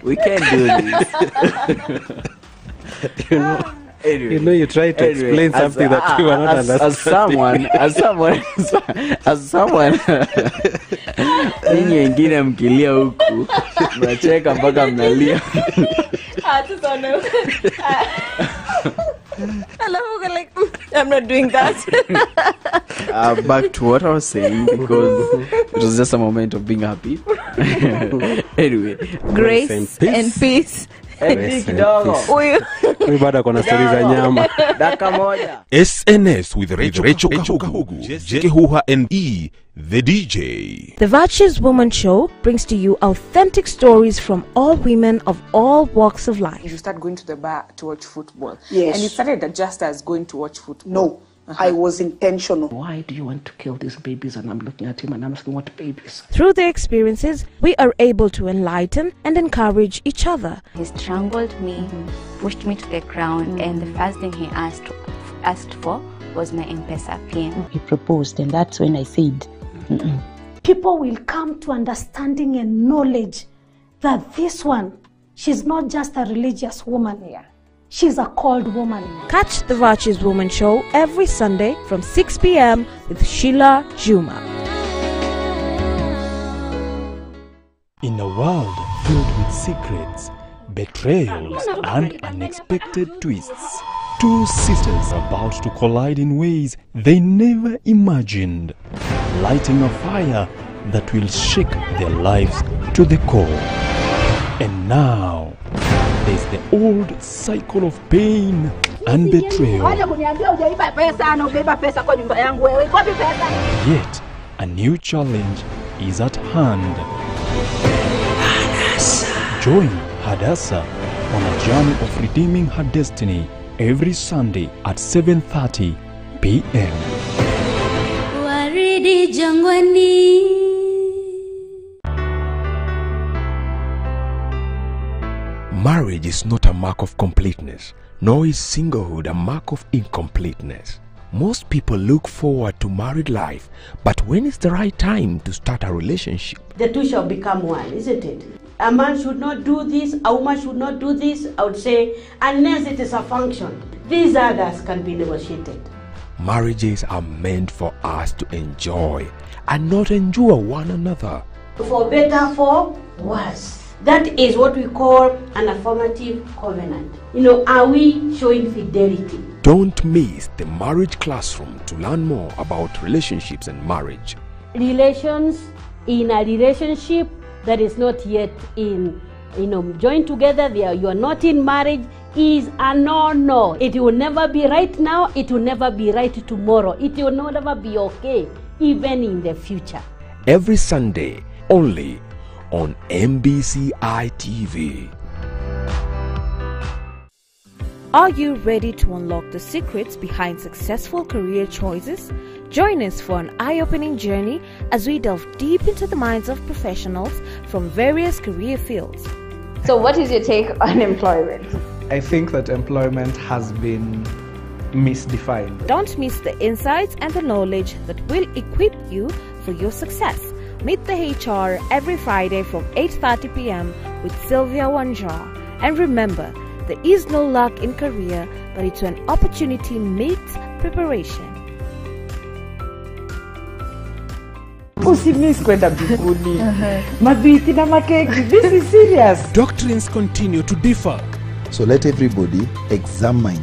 We can't do this. You try to explain something that you are not understanding. As someone ninyi wengine mkilia huku mnacheka mpaka mnalia. I'm not doing that. Back to what I was saying, because it was just a moment of being happy. Anyway, grace and peace. We bado kuna stories za nyama. Daka moja. SNS with Rachel Kahugu, Jekehuha NE, the DJ. The Virtuous Woman Show brings to you authentic stories from all women of all walks of life. You start going to the bar to watch football. Yes. And you started just as going to watch football. No. I was intentional. Why do you want to kill these babies? And I'm looking at him and I'm asking, what babies? Through their experiences, we are able to enlighten and encourage each other. He strangled me, pushed me to the ground, and the first thing he asked for was my M-Pesa PIN. He proposed, and that's when I said, people will come to understanding and knowledge that this one, she's not just a religious woman. Yeah. She's a called woman. Catch the Virtuous Woman Show every Sunday from 6 p.m. with Sheila Juma. In a world filled with secrets, betrayals, and unexpected twists, two sisters are about to collide in ways they never imagined, lighting a fire that will shake their lives to the core. And now, there's the old cycle of pain and betrayal. Yet, a new challenge is at hand. Join Hadassah on a journey of redeeming her destiny every Sunday at 7:30 p.m. Waridi jangwani. Marriage is not a mark of completeness, nor is singlehood a mark of incompleteness. Most people look forward to married life, but when is the right time to start a relationship? The two shall become one, isn't it? A man should not do this, a woman should not do this, I would say, unless it is a function. These others can be negotiated. Marriages are meant for us to enjoy and not endure one another. For better, for worse. That is what we call an affirmative covenant. Are we showing fidelity? Don't miss the Marriage Classroom to learn more about relationships and marriage. Relations in a relationship that is not yet in, joined together, you are not in marriage, is a no. It will never be right now, it will never be right tomorrow. It will never be okay, even in the future. Every Sunday, only on MBCI TV. Are you ready to unlock the secrets behind successful career choices? Join us for an eye-opening journey as we delve deep into the minds of professionals from various career fields. So what is your take on employment? I think that employment has been misdefined. Don't miss the insights and the knowledge that will equip you for your success. Meet the HR every Friday from 8:30 p.m. with Sylvia Wanja. And remember, there is no luck in career, but it's an opportunity meets preparation. Usimis kwenda mbinguni. Mabiti na makeki. This is serious. Doctrines continue to differ. So let everybody examine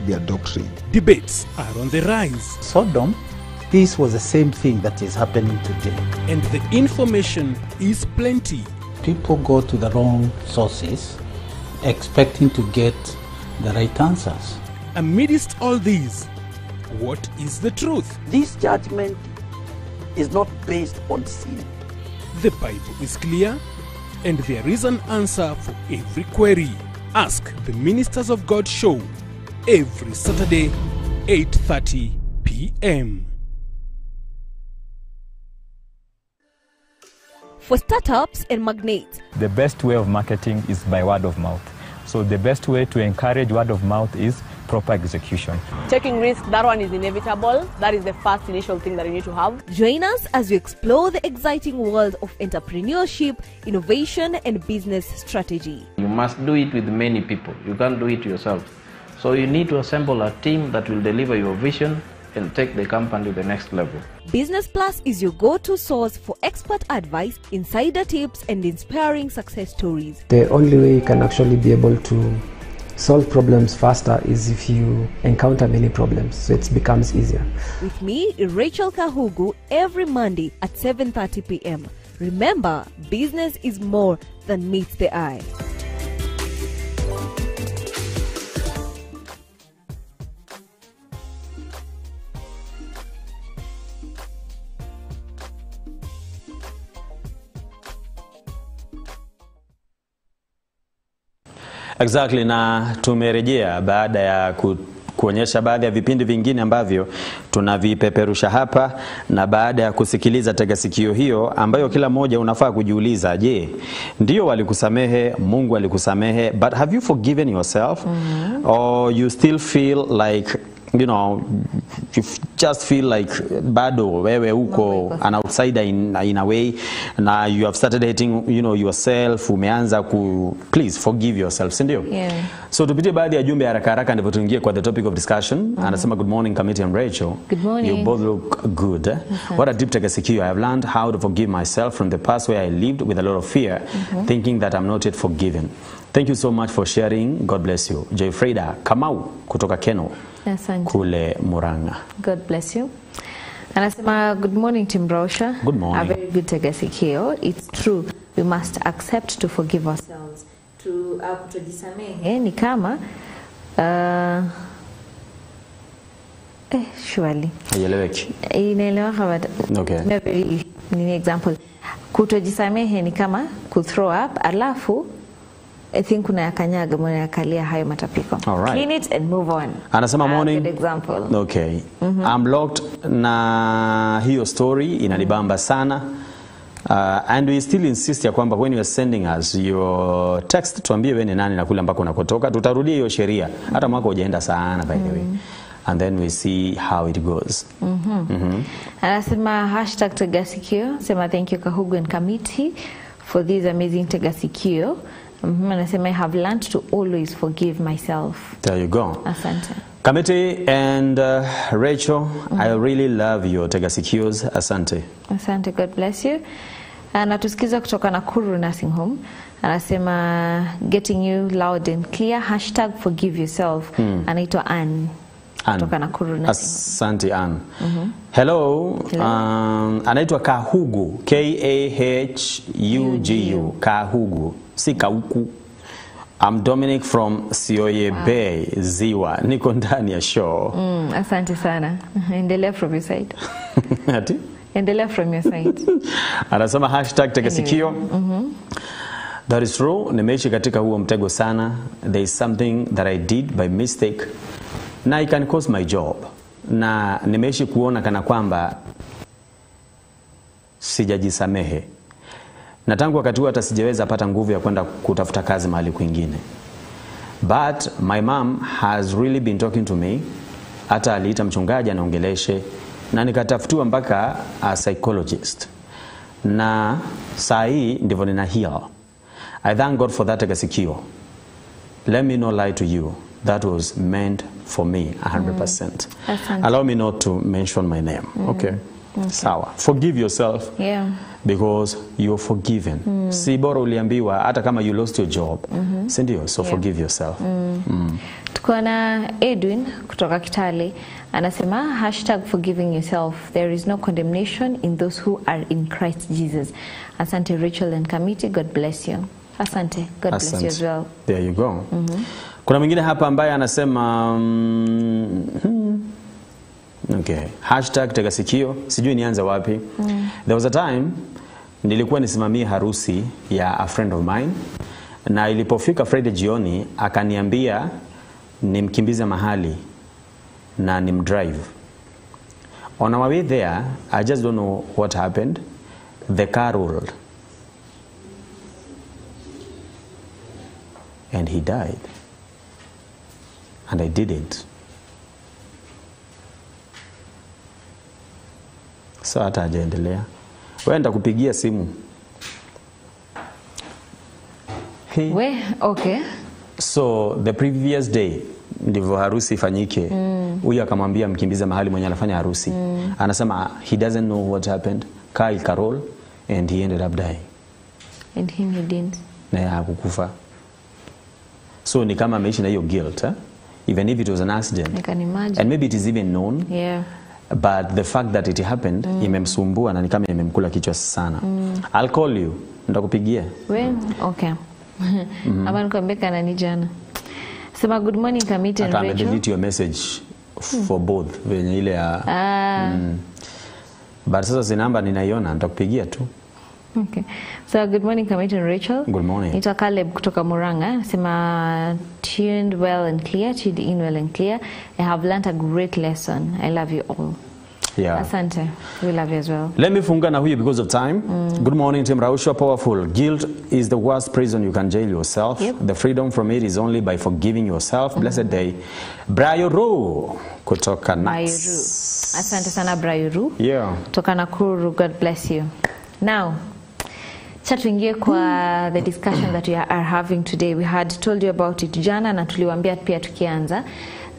their doctrine. Debates are on the rise. Sodom, this was the same thing that is happening today. And the information is plenty. People go to the wrong sources, expecting to get the right answers. Amidst all these, what is the truth? This judgment is not based on sin. The Bible is clear, and there is an answer for every query. Ask the Ministers of God show every Saturday, 8:30 p.m. For startups and magnates, the best way of marketing is by word of mouth. So the best way to encourage word of mouth is proper execution. Taking risks, that one is inevitable. That is the first initial thing that you need to have. Join us as we explore the exciting world of entrepreneurship, innovation, and business strategy. You must do it with many people. You can't do it yourself. So you need to assemble a team that will deliver your vision and take the company to the next level. Business Plus is your go-to source for expert advice, insider tips, and inspiring success stories. The only way you can actually be able to solve problems faster is if you encounter many problems, so it becomes easier. With me, Rachel Kahugu, every Monday at 7:30 p.m. Remember, business is more than meets the eye. Exactly, na tumerejea baada ya kuonyesha baadhi ya vipindi vingine ambavyo tunavipeperusha hapa, na baada ya kusikiliza tegasikio hiyo ambayo kila mmoja unafaa kujiuliza, je, ndio walikusamehe, Mungu alikusamehe, but have you forgiven yourself? Or you still feel like, you just feel like bado wewe uko an outsider in a way, na you have started hating yourself, umeanza please forgive yourself, sindio? Yeah. So tupitie baadhi ya jumbe haraka haraka ndivyo tuingie kwa the topic of discussion. Anasema, good morning Committee and Rachel. Good morning. You both look good. What a deep tegasikio. I have learned how to forgive myself from the past where I lived with a lot of fear, thinking that I'm not yet forgiven. Thank you so much for sharing. God bless you. J. Freda Kamau kutoka Keno. Asante. Kule Muranga. God bless you. Anasema, good morning Team Raushwa. Good morning. A very good tegasikio. It's true. We must accept to forgive ourselves. Kutojisamehe ni kama surely. Haieleweki. Inaeleweka, but okay. Maybe ni example. Kutojisamehe ni kama kuthrow up, alafu I think unayakanyaga, unayakalia hayo matapiko. All right. Clean it and move on. Anasema morning. Good example. Okay. I'm locked na hiyo story inanibamba sana. And we still insist ya kwamba when you are sending us your text, tuambie wewe ni nani na kule ambako unakotoka. Tutarudia hiyo sheria. Hata mwaka hujaenda sana by the way. And then we see how it goes. Anasema #tegasikio. Sema thank you Kahugu and Committee for this amazing tegasikio. Anasema I have learned to always forgive myself. There you go. Asante. Committee and Rachel, I really love your tegasikios. Asante. Asante, God bless you. Anatusikiza kutoka Nakuru Nursing Home. Anasema getting you loud and clear. #forgive yourself. Anaitwa Ann. kutoka Nakuru Nursing. Asante Ann. Hello. Anaitwa Kahugu, K-A-H-U-G-U, Kahugu, si Kauku. I'm Dominic from Sioye Bay, Ziwa. Niko ndani ya show. Asante sana. Endelea from your side. Ati? Endelea from your side. Anasema hashtag tega sikio. That is true. Nimeishi katika huo mtego sana. There is something that I did by mistake. Na it can cost my job. Na nimeishi kuona kana kwamba sijajisamehe. Na tangu wakati huo hata sijaweza pata nguvu ya kwenda kutafuta kazi mahali kwingine. But my mom has really been talking to me. Hata aliita mchungaji anaongeleshe. Na nikatafutiwa mpaka a psychologist. Na saa hii ndivyo nina heal. I thank God for that tega-sikio. Let me not lie to you. That was meant for me 100%. Allow me not to mention my name. Okay. Sawa. Forgive yourself. Yeah. Because you're forgiven. Si bora uliambiwa hata kama you lost your job. Si ndio? So forgive yourself. Tuko na Edwin kutoka Kitale anasema hashtag forgiving yourself. There is no condemnation in those who are in Christ Jesus. Asante Rachel and Kamiti. God bless you. Asante. God bless you as well. There you go. Kuna mwingine hapa ambaye anasema okay, hashtag tega sikio. Sijui nianze wapi. There was a time nilikuwa nisimamie harusi ya a friend of mine. Na ilipofika Friday jioni akaniambia nimkimbize mahali na nimdrive. On our way there, I just don't know what happened. The car rolled. And he died. And I didn't. So hata hajaendelea. Wewe nitakupigia simu. We, okay. So the previous day ndivyo harusi ifanyike. Huyu akamwambia mkimbize mahali mwenye anafanya harusi. Anasema he doesn't know what happened. Car ikarol and he ended up dying. And him he didn't. Na hakukufa. So ni kama ameishi na hiyo guilt, even if it was an accident. I can imagine. And maybe it is even known. Yeah. But the fact that it happened imemsumbua na ni kama imemkula kichwa sana. I'll call you. Nitakupigia. When? Okay. Ama nikwambia kana ni jana. Sema good morning Kamiti and Rachel. Delete your message for both. Venye ile ya But sasa si namba ninaiona, nitakupigia tu. Okay. So good morning Kamiti and Rachel. Good morning. Nita Caleb kutoka Muranga. Sema tuned well and clear, tuned in well and clear. I have learned a great lesson. I love you all. Yeah. Asante. We love you as well. Let me funga na huyu because of time. Good morning Team Raushwa, powerful. Guilt is the worst prison you can jail yourself. The freedom from it is only by forgiving yourself. Blessed day. Brayuru kutoka Nats. Asante sana Brayuru. Yeah. Kutoka Nakuru. God bless you. Now, tuingie kwa the discussion that we are having today. We had told you about it jana na tuliwaambia pia tukianza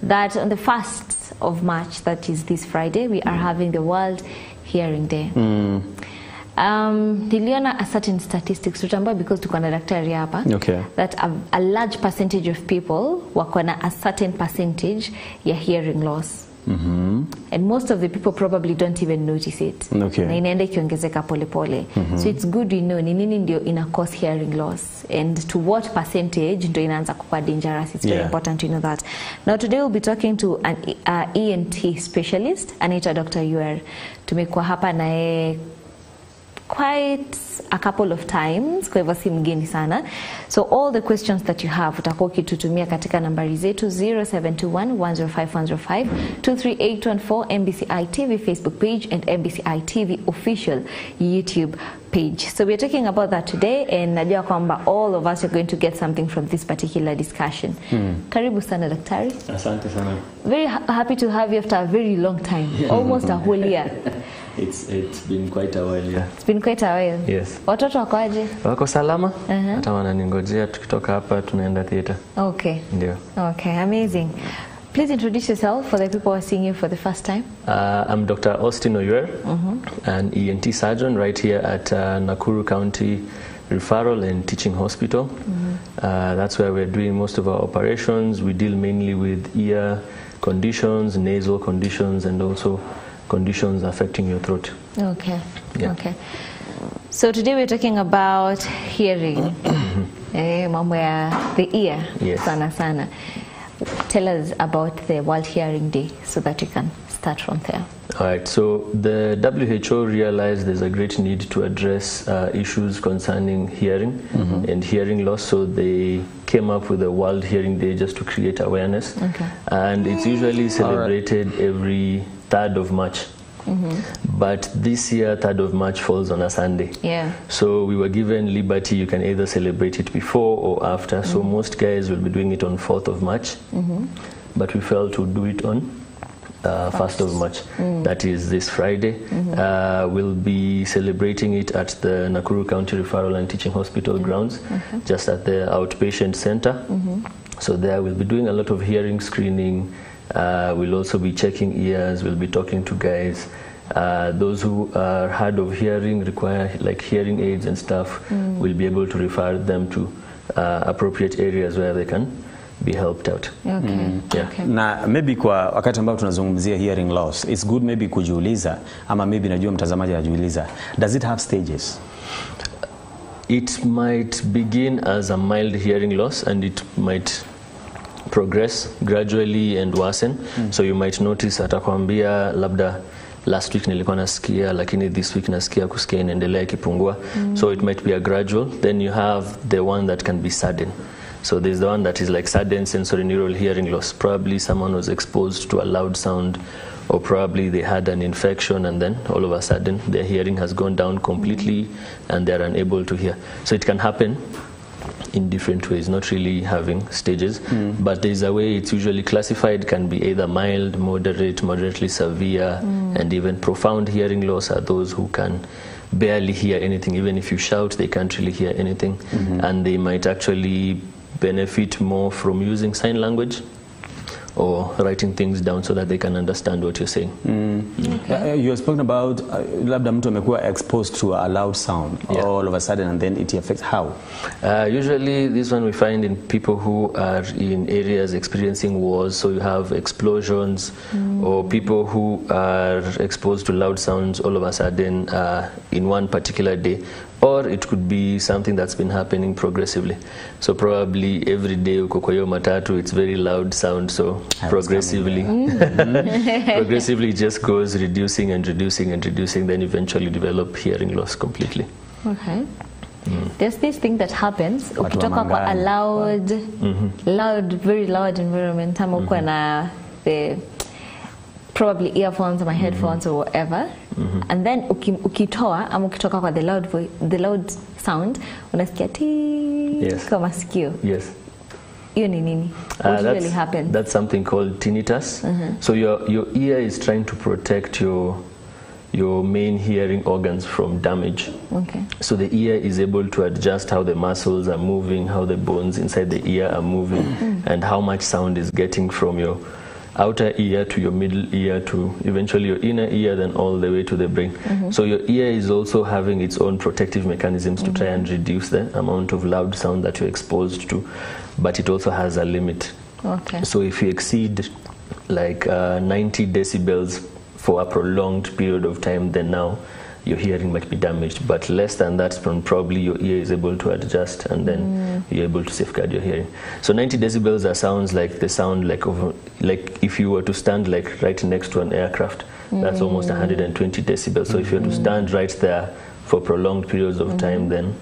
that on the 1st of March, that is this Friday, we are having the World Hearing Day. Niliona a certain statistics tutambua because tuko na daktari hapa, that a large percentage of people wako na a certain percentage ya hearing loss. And most of the people probably don't even notice it. Na inaenda ikiongezeka pole pole. So it's good we know ni nini ndio ina cause hearing loss and to what percentage ndio inaanza kuwa dangerous. It's very important to know that. Now today we'll be talking to an ENT specialist, anaitwa Dr. UR. Tumekuwa hapa naye quite a couple of times, kwa hivyo si mgeni sana. So all the questions that you have utakuwa ukitutumia katika nambari zetu 0721105105, 23814 MBCI TV Facebook page and MBCI TV official YouTube page. So we are talking about that today and najua kwamba all of us are going to get something from this particular discussion. Karibu sana daktari. Asante sana. Very happy to have you after a very long time, almost a whole year. It's been quite a while, yeah. It's been quite a while. Yes. Watoto wako aje? Wako salama. Hata wananingojea tukitoka hapa tunaenda theater. Okay. Ndio. Okay, amazing. Please introduce yourself for the people who are seeing you for the first time. I'm Dr. Austin Oyuer, an ENT surgeon right here at Nakuru County Referral and Teaching Hospital. That's where we're doing most of our operations. We deal mainly with ear conditions, nasal conditions, and also conditions affecting your throat. Okay. Yeah. Okay. So today we're talking about hearing. Mambo ya the ear. Yes. Sana sana. Tell us about the World Hearing Day so that we can start from there. All right, so the WHO realized there's a great need to address issues concerning hearing and hearing loss, so they came up with the World Hearing Day just to create awareness. Okay. And it's usually celebrated every 3rd of March. But this year, 3rd of March falls on a Sunday. Yeah. So we were given liberty, you can either celebrate it before or after. So most guys will be doing it on 4th of March. But we felt to do it on 1st of March. That is this Friday. We'll be celebrating it at the Nakuru County Referral and Teaching Hospital grounds, just at the outpatient center. So there we'll be doing a lot of hearing screening. We'll also be checking ears. We'll be talking to guys. Those who are hard of hearing, require like hearing aids and stuff, we'll be able to refer them to appropriate areas where they can be helped out. Okay. Yeah. Okay. Na maybe kwa wakati ambao tunazungumzia hearing loss, it's good maybe kujiuliza, ama maybe najua mtazamaji anajiuliza, does it have stages? It might begin as a mild hearing loss and it might progress gradually and worsen. So you might notice atakwambia labda last week nilikuwa nasikia lakini this week nasikia kusikia inaendelea ikipungua. So it might be a gradual. Then you have the one that can be sudden. So there's the one that is like sudden sensory neural hearing loss. Probably someone was exposed to a loud sound, or probably they had an infection and then all of a sudden their hearing has gone down completely and they're unable to hear. So it can happen in different ways, not really having stages, but there's a way it's usually classified, can be either mild, moderate, moderately severe, and even profound hearing loss are those who can barely hear anything. Even if you shout, they can't really hear anything, and they might actually benefit more from using sign language or writing things down so that they can understand what you're saying. You were spoken about labda mtu amekuwa exposed to a loud sound all of a sudden and then it affects how? Usually this one we find in people who are in areas experiencing wars, so you have explosions, or people who are exposed to loud sounds all of a sudden in one particular day. Or it could be something that's been happening progressively. So probably every day uko kwa hiyo matatu, it's very loud sound, so progressively progressively it just goes reducing and reducing and reducing, then eventually develop hearing loss completely. Okay. There's this thing that happens ukitoka kwa a loud, very loud environment, ama uko na the probably earphones or my headphones or whatever, and then ukitoa ama ukitoka kwa the loud sound unasikia ti kama sikio. Yes. Hiyo ni nini? What usually happens? That's something called tinnitus. So your ear is trying to protect your main hearing organs from damage. Okay. So the ear is able to adjust how the muscles are moving, how the bones inside the ear are moving, and how much sound is getting from your outer ear to your middle ear to eventually your inner ear, then all the way to the brain. So your ear is also having its own protective mechanisms to try and reduce the amount of loud sound that you're exposed to, but it also has a limit. Okay. So if you exceed like 90 decibels for a prolonged period of time, then now your hearing might be damaged, but less than that, probably your ear is able to adjust and then you're able to safeguard your hearing. So 90 decibels are sounds like the sound like if you were to stand like right next to an aircraft, that's almost 120 decibels. So if you were to stand right there for prolonged periods of time, then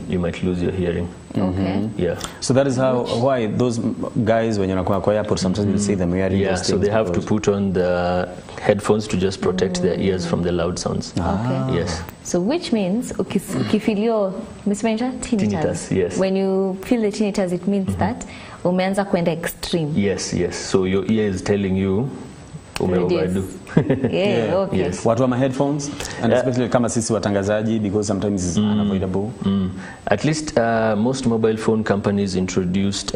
you might lose your hearing. Okay. Yeah. So that is why those guys when you're kwa airport sometimes you see them wearing those things. So they have to put on the headphones to just protect their ears from the loud sounds. Okay. Yes. So which means ukifeel tinnitus. Yes. When you feel the tinnitus, it means that umeanza kwenda extreme. Yes. So your ear is telling you overdo. Okay. Yes. Watu wa headphones, and especially kama sisi watangazaji, because sometimes it's unavoidable. At least most mobile phone companies introduced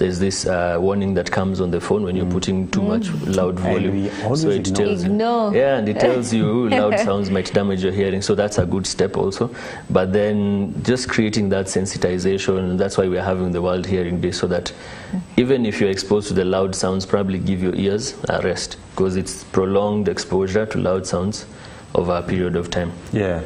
there's this warning that comes on the phone when you're putting too much loud volume. So it tells you, yeah, and it tells you loud sounds might damage your hearing. So that's a good step also. But then just creating that sensitization, that's why we're having the World Hearing Day, so that even if you're exposed to the loud sounds, probably give your ears a rest, because it's prolonged exposure to loud sounds over a period of time. Yeah.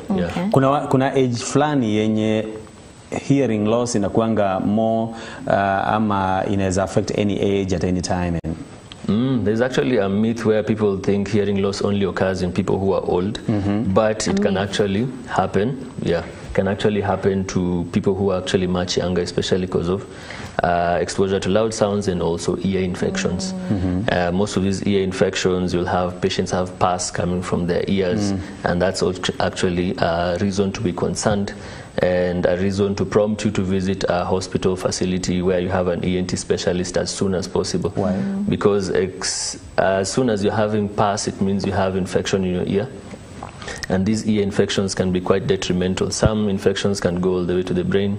Kuna age fulani yenye hearing loss inakuanga more ama inaweza affect any age at any time. There's actually a myth where people think hearing loss only occurs in people who are old, but it can actually happen. Yeah, can actually happen to people who are actually much younger, especially because of exposure to loud sounds and also ear infections. Most of these ear infections, you'll have patients have pus coming from their ears, and that's actually a reason to be concerned and a reason to prompt you to visit a hospital facility where you have an ENT specialist as soon as possible. Why? Because as soon as you're having pus, it means you have infection in your ear. And these ear infections can be quite detrimental. Some infections can go all the way to the brain.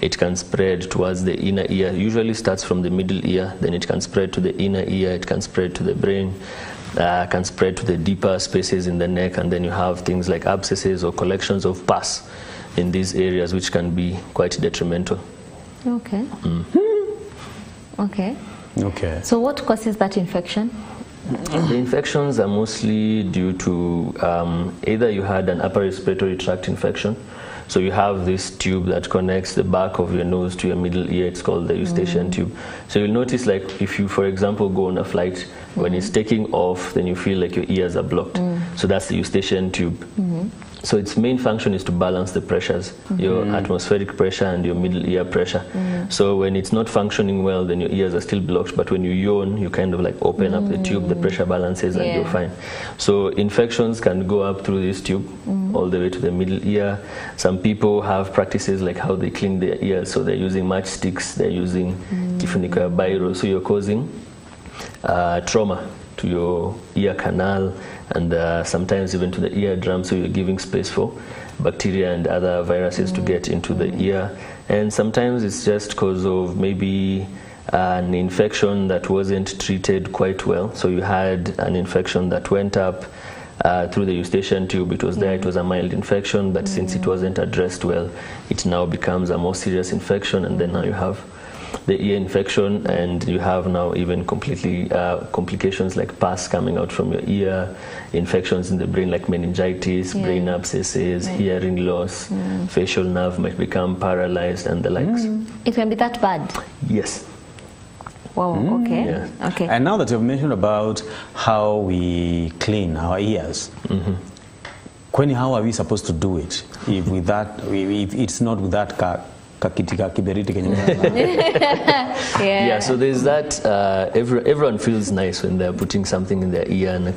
It can spread towards the inner ear. Usually starts from the middle ear, then it can spread to the inner ear, it can spread to the brain, can spread to the deeper spaces in the neck, and then you have things like abscesses or collections of pus in these areas, which can be quite detrimental. Okay. Okay. So what causes that infection? The infections are mostly due to either you had an upper respiratory tract infection, so you have this tube that connects the back of your nose to your middle ear. It's called the eustachian tube. So you'll notice, like, if you, for example, go on a flight, when it's taking off, then you feel like your ears are blocked. So that's the eustachian tube. So its main function is to balance the pressures, your atmospheric pressure and your middle ear pressure. So when it's not functioning well, then your ears are still blocked, but when you yawn, you kind of like open up the tube, the pressure balances, and you're fine. So infections can go up through this tube all the way to the middle ear. Some people have practices like how they clean their ears, so they're using matchsticks, they're using kifuniko biro, so you're causing trauma to your ear canal, and sometimes even to the eardrum, so you're giving space for bacteria and other viruses to get into the ear. And sometimes it's just because of maybe an infection that wasn't treated quite well. So you had an infection that went up through the eustachian tube. It was there, it was a mild infection, but since it wasn't addressed well, it now becomes a more serious infection, and then now you have the ear infection, and you have now even completely complications like pus coming out from your ear, infections in the brain like meningitis, brain abscesses, hearing loss, facial nerve might become paralyzed, and the likes. It can be that bad? Yes. Wow, okay. Okay. And now that you've mentioned about how we clean our ears, how are we supposed to do it if it's not with that yeah, so there's that everyone feels nice when they're putting something in their ear and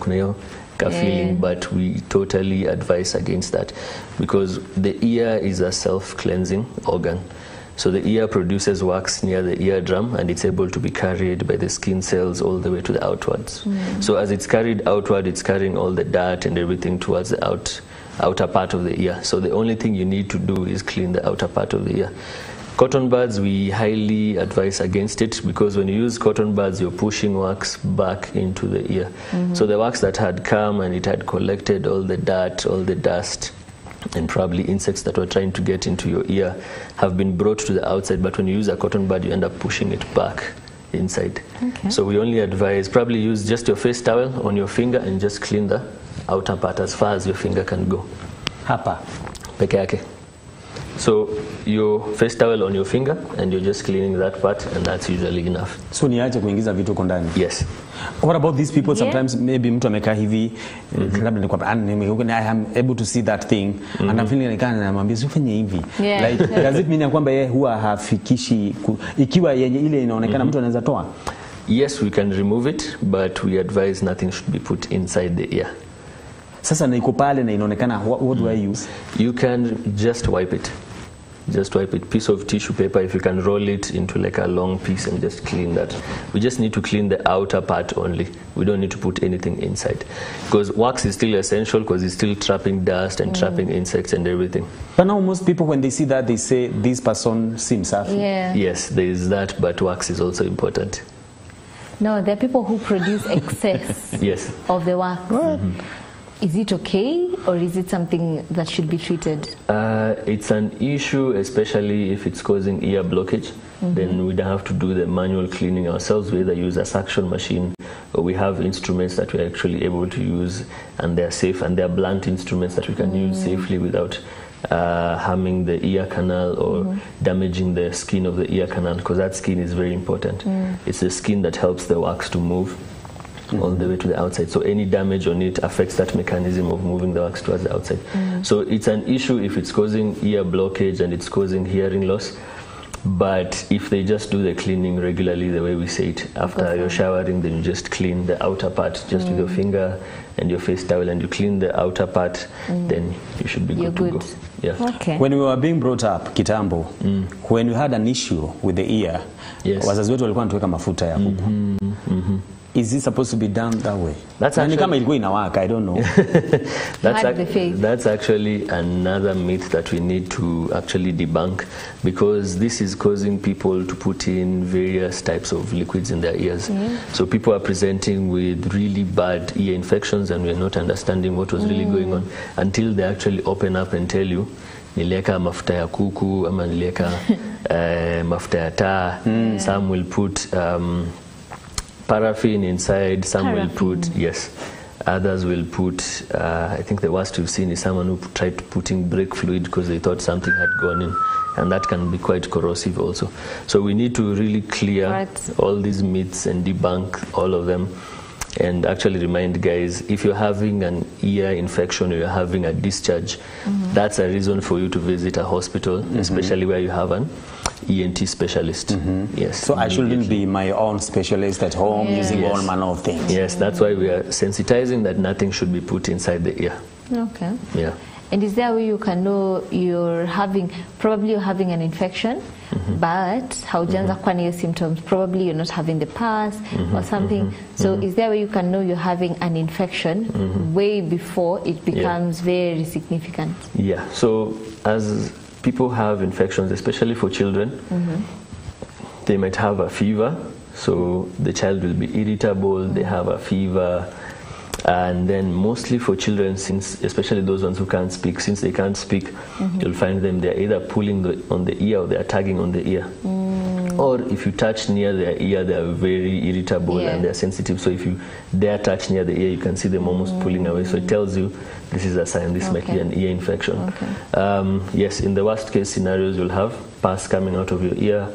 feeling, but we totally advise against that, because the ear is a self-cleansing organ. So the ear produces wax near the eardrum, and it's able to be carried by the skin cells all the way to the outwards. So as it's carried outward, it's carrying all the dirt and everything towards the outer part of the ear. So the only thing you need to do is clean the outer part of the ear. Cotton buds, we highly advise against it, because when you use cotton buds, you're pushing wax back into the ear. So the wax that had come and it had collected all the dirt, all the dust, and probably insects that were trying to get into your ear have been brought to the outside, but when you use a cotton bud, you end up pushing it back inside. So we only advise, probably use just your face towel on your finger and just clean the outer part as far as your finger can go. Hapa peke yake. So your face towel on your finger, and you're just cleaning that part, and that's usually enough. So niache kuingiza vitu huko ndani? Yes. What about these people? Sometimes maybe mtu amekaa hivi, I am able to see that thing, and I'm feeling like anamwambia usifanye hivi. Like, does it mean kwamba yeye huwa hafikishi ikiwa yenye ile inaonekana mtu anaweza toa? Yes, we can remove it, but we advise nothing should be put inside the ear. Sasa na iko pale na inaonekana, what do I use? You can just wipe it. Just wipe it. Piece of tissue paper, if you can roll it into like a long piece and just clean that. We just need to clean the outer part only. We don't need to put anything inside. Because wax is still essential because it's still trapping dust and trapping insects and everything. But now most people, when they see that, they say, this person seems happy. Yeah. Yes, there is that, but wax is also important. No, there are people who produce excess Yes. of the wax. Is it okay, or is it something that should be treated? It's an issue, especially if it's causing ear blockage. Then we'd have to do the manual cleaning ourselves. We either use a suction machine, or we have instruments that we're actually able to use, and they're safe, and they're blunt instruments that we can use safely without harming the ear canal or damaging the skin of the ear canal, because that skin is very important. It's the skin that helps the wax to move all the way to the outside. So any damage on it affects that mechanism of moving the wax towards the outside. So it's an issue if it's causing ear blockage and it's causing hearing loss. But if they just do the cleaning regularly the way we say it, after you're showering, then you just clean the outer part just with your finger and your face towel, and you clean the outer part, then you should be good to go. Yeah. Okay. When we were being brought up kitambo, when we had an issue with the ear, wazazi wetu walikuwa wanatuweka mafuta ya kuku. Is it supposed to be done that way? That's actually, I don't know. That's actually another myth that we need to actually debunk, because this is causing people to put in various types of liquids in their ears. So people are presenting with really bad ear infections, and we're not understanding what was really going on until they actually open up and tell you, nilieka mafuta ya kuku, ama nilieka mafuta ya taa. Some will put paraffin inside, some will put, others will put, I think the worst we've seen is someone who tried putting brake fluid because they thought something had gone in, and that can be quite corrosive also. So we need to really clear all these myths and debunk all of them, and actually remind guys, if you're having an ear infection or you're having a discharge, that's a reason for you to visit a hospital, especially where you have an ENT specialist. Yes. So I shouldn't be my own specialist at home using all manner of things. Yes, that's why we are sensitizing that nothing should be put inside the ear. Okay. Yeah. And is there a way you can know you're having an infection, but haujaanza kuwa na symptoms? Probably you're not having the pus or something. So is there a way you can know you're having an infection way before it becomes very significant? Yeah. So as people have infections, especially for children, they might have a fever. So the child will be irritable, they have a fever. And then mostly for children, since especially those ones who can't speak, since they can't speak, you'll find them they're either pulling on the ear or they're tugging on the ear. Or if you touch near their ear, they're very irritable and they're sensitive. So if you dare touch near the ear, you can see them almost pulling away. So it tells you this is a sign, this might be an ear infection. Yes, in the worst case scenarios, you'll have pus coming out of your ear.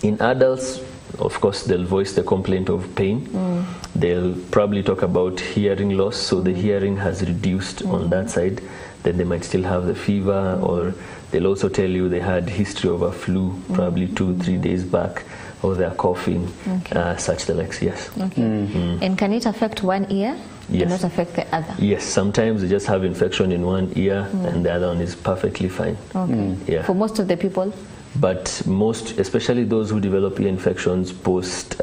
In adults, of course, they'll voice the complaint of pain. They'll probably talk about hearing loss, so the hearing has reduced on that side. Then they might still have the fever, or they'll also tell you they had history of a flu, probably 2-3 days back, or they're coughing, such the likes, yes. And can it affect one ear and not affect the other? Yes, sometimes they just have infection in one ear and the other one is perfectly fine. For most of the people? But most, especially those who develop ear infections post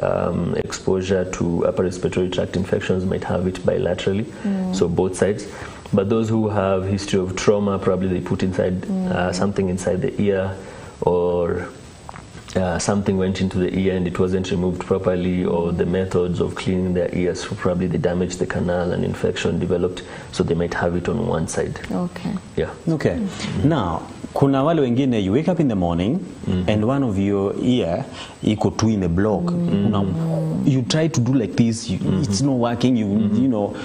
exposure to upper respiratory tract infections, might have it bilaterally, so both sides. But those who have history of trauma, probably they put inside something inside the ear, or something went into the ear and it wasn't removed properly, or the methods of cleaning their ears, so probably they damaged the canal and infection developed, so they might have it on one side. Now, kuna wale wengine, you wake up in the morning and one of your ear iko tu in a block. You try to do like this, it's not working. You know,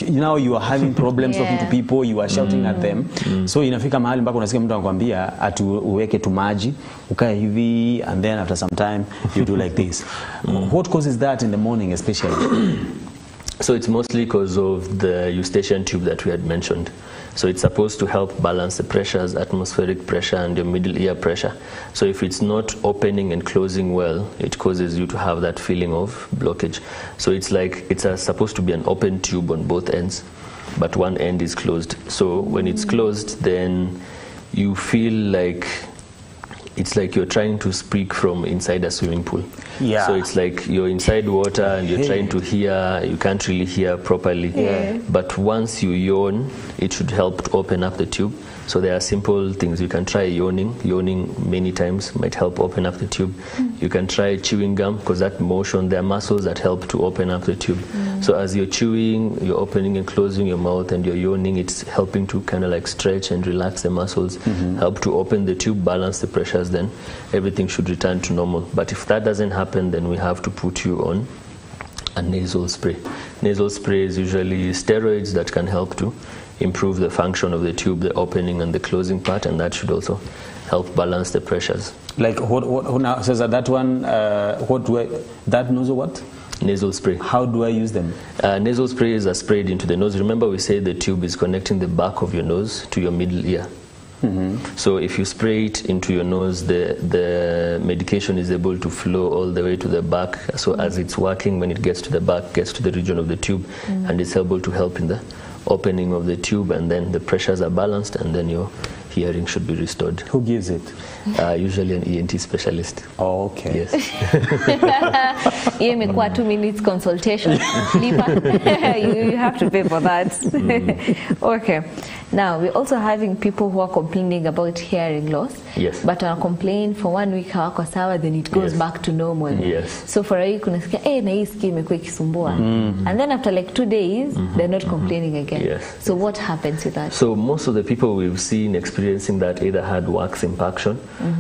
now you are having problems talking to people, you are shouting at them. So inafika mahali mpaka unasikia mtu anakuambia ati uweke tu maji ukae hivi, and then after some time you do like this. What causes that in the morning especially? So it's mostly because of the eustachian tube that we had mentioned. So it's supposed to help balance the pressures, atmospheric pressure and your middle ear pressure. So if it's not opening and closing well, it causes you to have that feeling of blockage. So it's like it's supposed to be an open tube on both ends, but one end is closed. So when it's closed, then you feel like it's like you're trying to speak from inside a swimming pool. Yeah. So it's like you're inside water and you're trying to hear, you can't really hear properly. Yeah. But once you yawn, it should help to open up the tube. So there are simple things. You can try yawning. Yawning many times might help open up the tube. You can try chewing gum, because that motion, there are muscles that help to open up the tube. So as you're chewing, you're opening and closing your mouth and you're yawning, it's helping to kind of like stretch and relax the muscles, help to open the tube, balance the pressures, then everything should return to normal. But if that doesn't happen, then we have to put you on a nasal spray. Nasal spray is usually steroids that can help to improve the function of the tube, the opening and the closing part, and that should also help balance the pressures. Like what now says that one, what do I, that nasal what? Nasal spray. How do I use them? Nasal sprays are sprayed into the nose. Remember we said the tube is connecting the back of your nose to your middle ear. So if you spray it into your nose, the medication is able to flow all the way to the back. So as it's working, when it gets to the back, gets to the region of the tube, and it's able to help in the opening of the tube, and then the pressures are balanced, and then your hearing should be restored. Who gives it? Usually an ENT specialist. Oh, okay. Yes. Hiyo imekuwa 2 minutes consultation. Lipa. You have to pay for that. Okay. Now, we're also having people who are complaining about hearing loss. Yes. But complain for 1 week hawako sawa, then it goes back to normal. Yes. So for a week unasikia na hii siki imekuwa ikisumbua. And then after like 2 days, they're not complaining again. Yes. So what happens with that? So most of the people we've seen experiencing that either had wax impaction.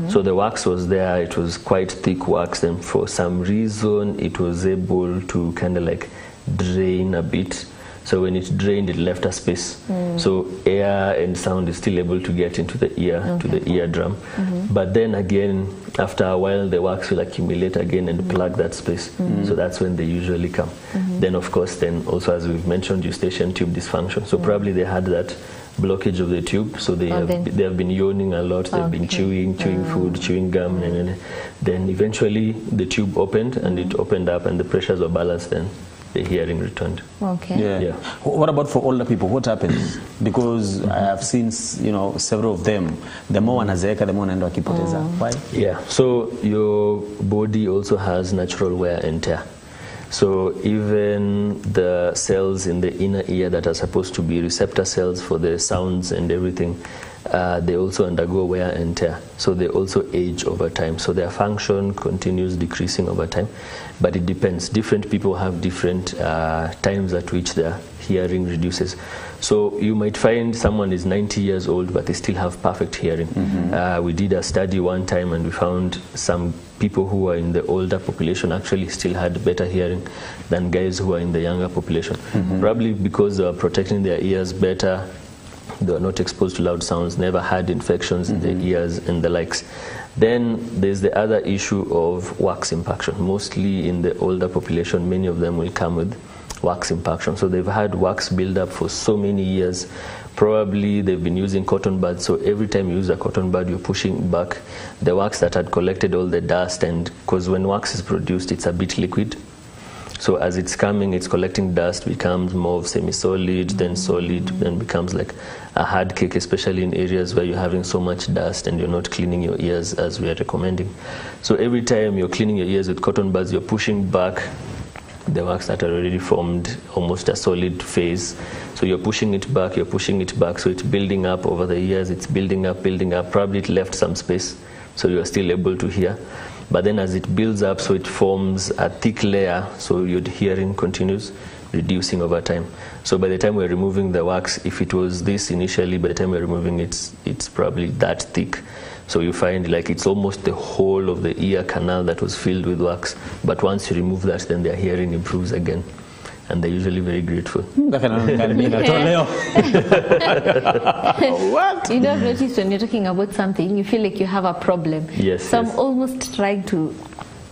So the wax was there, it was quite thick wax, and for some reason it was able to kind of like drain a bit. So when it drained, it left a space. So air and sound is still able to get into the ear, to the eardrum. But then again, after a while, the wax will accumulate again and plug that space. So that's when they usually come. Then of course, then also as we've mentioned, eustachian tube dysfunction. So probably they had that blockage of the tube, so they have been yawning a lot, they've been chewing food, chewing gum, and then eventually the tube opened, and it opened up and the pressures were balanced, and the hearing returned. Okay. Yeah. What about for older people? What happens? Because I have seen, several of them. The more wanazeeka, the more wanaenda wakipoteza. Why? Yeah. So your body also has natural wear and tear. So even the cells in the inner ear that are supposed to be receptor cells for the sounds and everything, they also undergo wear and tear. So they also age over time. So their function continues decreasing over time. But it depends. Different people have different times at which their hearing reduces. So you might find someone is 90 years old, but they still have perfect hearing. We did a study one time, and we found some people who are in the older population actually still had better hearing than guys who are in the younger population. Probably because they are protecting their ears better, they were not exposed to loud sounds, never had infections in the ears and the likes. Then there's the other issue of wax impaction. Mostly in the older population, many of them will come with wax impaction. So they've had wax build up for so many years. Probably they've been using cotton buds, so every time you use a cotton bud, you're pushing back the wax that had collected all the dust, and because when wax is produced, it's a bit liquid. So as it's coming, it's collecting dust, becomes more semi-solid, then solid, then becomes like a hard cake, especially in areas where you're having so much dust and you're not cleaning your ears as we are recommending. So every time you're cleaning your ears with cotton buds, you're pushing back the wax that are already formed almost a solid phase. So you're pushing it back, so it's building up over the years, it's building up, probably it left some space, so you're still able to hear. But then as it builds up, so it forms a thick layer, so your hearing continues reducing over time. So by the time we're removing the wax, if it was this initially, by the time we're removing it, it's probably that thick. So you find like it's almost the whole of the ear canal that was filled with wax. But once you remove that, then their hearing improves again. And they're usually very grateful. What? You know, I've noticed when you're talking about something, you feel like you have a problem. Yes. So I'm almost trying to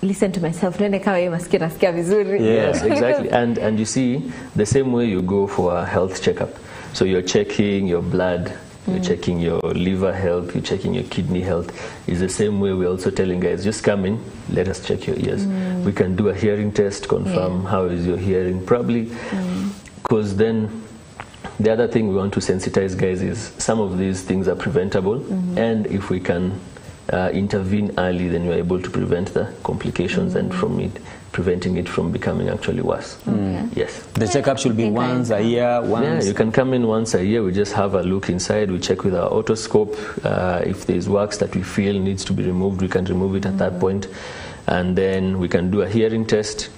listen to myself. Yes, exactly. And you see, the same way you go for a health checkup. So you're checking your blood, you're checking your liver health, you're checking your kidney health. It's the same way we're also telling guys, just come in, let us check your ears. We can do a hearing test, confirm how is your hearing, probably, because then The other thing we want to sensitize guys is some of these things are preventable, and if we can intervene early, then you're able to prevent the complications and from it, preventing it from becoming actually worse. Yes. The checkup should be once a year? Yeah, you can come in once a year. We just have a look inside. We check with our otoscope. If there's wax that we feel needs to be removed, we can remove it at that point. And then we can do a hearing test.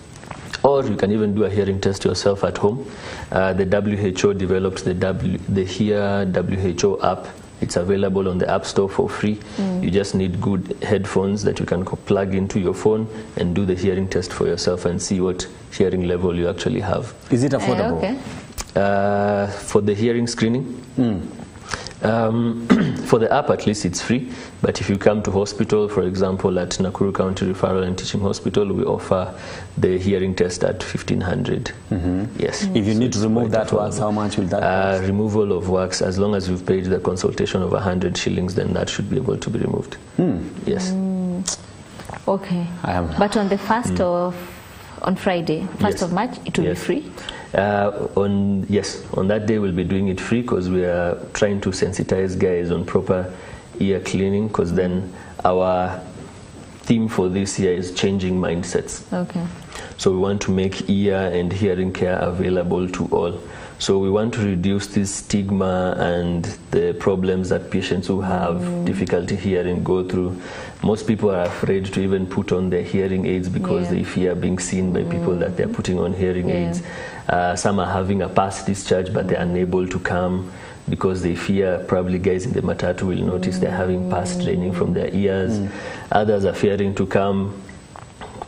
Or you can even do a hearing test yourself at home. The WHO developed the Hear WHO app. It's available on the App Store for free. You just need good headphones that you can plug into your phone and do the hearing test for yourself and see what hearing level you actually have. Is it affordable? For the hearing screening? For the app, at least it's free. But if you come to hospital, for example, at Nakuru County Referral and Teaching Hospital, we offer the hearing test at 1,500. Yes. If you need to remove that wax, how much will that cost? Removal of wax, as long as you've paid the consultation of 100 shillings, then that should be able to be removed. Yes. Okay. But on the 1st of, on Friday, 1st of March, it will be free? On that day we'll be doing it free, because we are trying to sensitize guys on proper ear cleaning, because then our theme for this year is changing mindsets. Okay. So we want to make ear and hearing care available to all. So we want to reduce this stigma and the problems that patients who have difficulty hearing go through. Most people are afraid to even put on their hearing aids because they fear being seen by people that they're putting on hearing aids. Some are having a past discharge, but they're unable to come because they fear probably guys in the matatu will notice they're having past draining from their ears. Others are fearing to come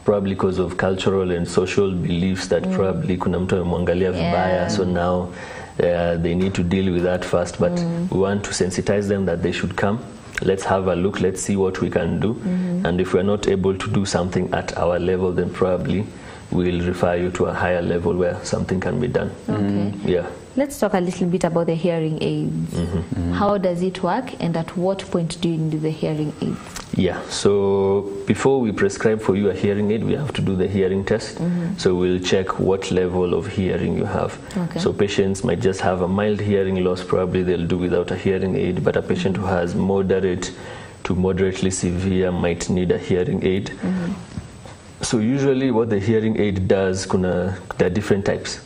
probably because of cultural and social beliefs that probably kuna mtu amemwangalia vibaya, so now they need to deal with that first. But we want to sensitize them that they should come. Let's have a look, let's see what we can do. And if we're not able to do something at our level, then probably we'll refer you to a higher level where something can be done. Yeah. Let's talk a little bit about the hearing aids. How does it work, and at what point do you need the hearing aids? Yeah, so before we prescribe for you a hearing aid, we have to do the hearing test. So we'll check what level of hearing you have. So patients might just have a mild hearing loss, probably they'll do without a hearing aid, but a patient who has moderate to moderately severe might need a hearing aid. So usually what the hearing aid does, there are different types.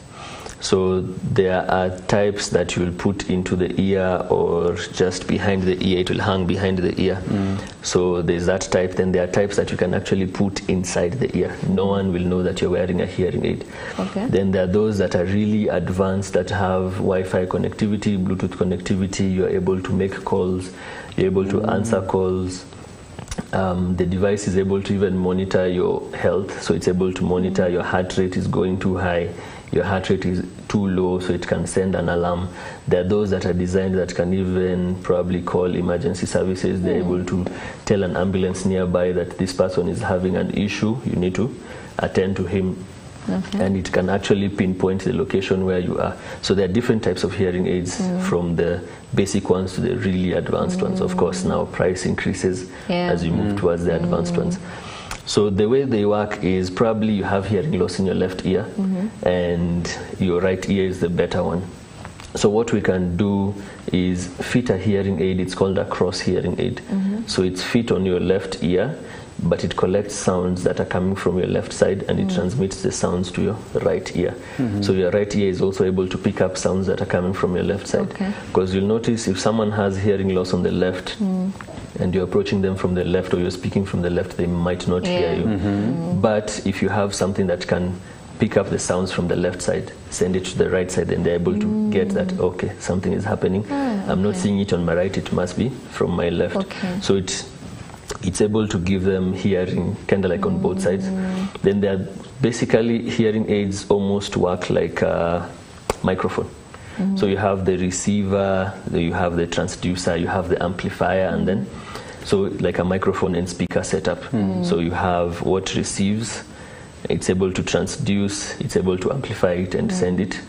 So there are types that you will put into the ear or just behind the ear. It will hang behind the ear. So there's that type. Then there are types that you can actually put inside the ear. No one will know that you're wearing a hearing aid. Then there are those that are really advanced, that have Wi-Fi connectivity, Bluetooth connectivity. You're able to make calls. You're able to answer calls. The device is able to even monitor your health. So it's able to monitor your heart rate is going too high, your heart rate is too low, so it can send an alarm. There are those that are designed that can even probably call emergency services. They're able to tell an ambulance nearby that this person is having an issue, you need to attend to him. And it can actually pinpoint the location where you are. So there are different types of hearing aids, from the basic ones to the really advanced ones. Of course, now price increases as you move towards the advanced ones. So the way they work is probably you have hearing loss in your left ear, and your right ear is the better one. So what we can do is fit a hearing aid. It's called a cross hearing aid. So it's fit on your left ear, but it collects sounds that are coming from your left side, and it transmits the sounds to your right ear. So your right ear is also able to pick up sounds that are coming from your left side. Because you'll notice if someone has hearing loss on the left, and you're approaching them from the left, or you're speaking from the left, they might not hear you. But if you have something that can pick up the sounds from the left side, send it to the right side, and they're able to get that, okay, something is happening. I'm not seeing it on my right, it must be from my left. So it's able to give them hearing kind of like on both sides. Then they're basically, hearing aids almost work like a microphone. So you have the receiver, you have the transducer, you have the amplifier, and then so like a microphone and speaker setup. So you have what receives, it's able to transduce, it's able to amplify it and send it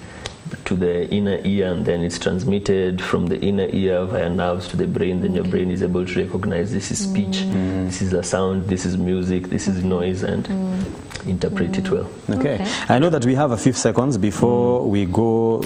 to the inner ear, and then it's transmitted from the inner ear via nerves to the brain. Then your brain is able to recognize this is speech, this is a sound, this is music, this is noise, and interpret it well. Okay. I know that we have a few seconds before we go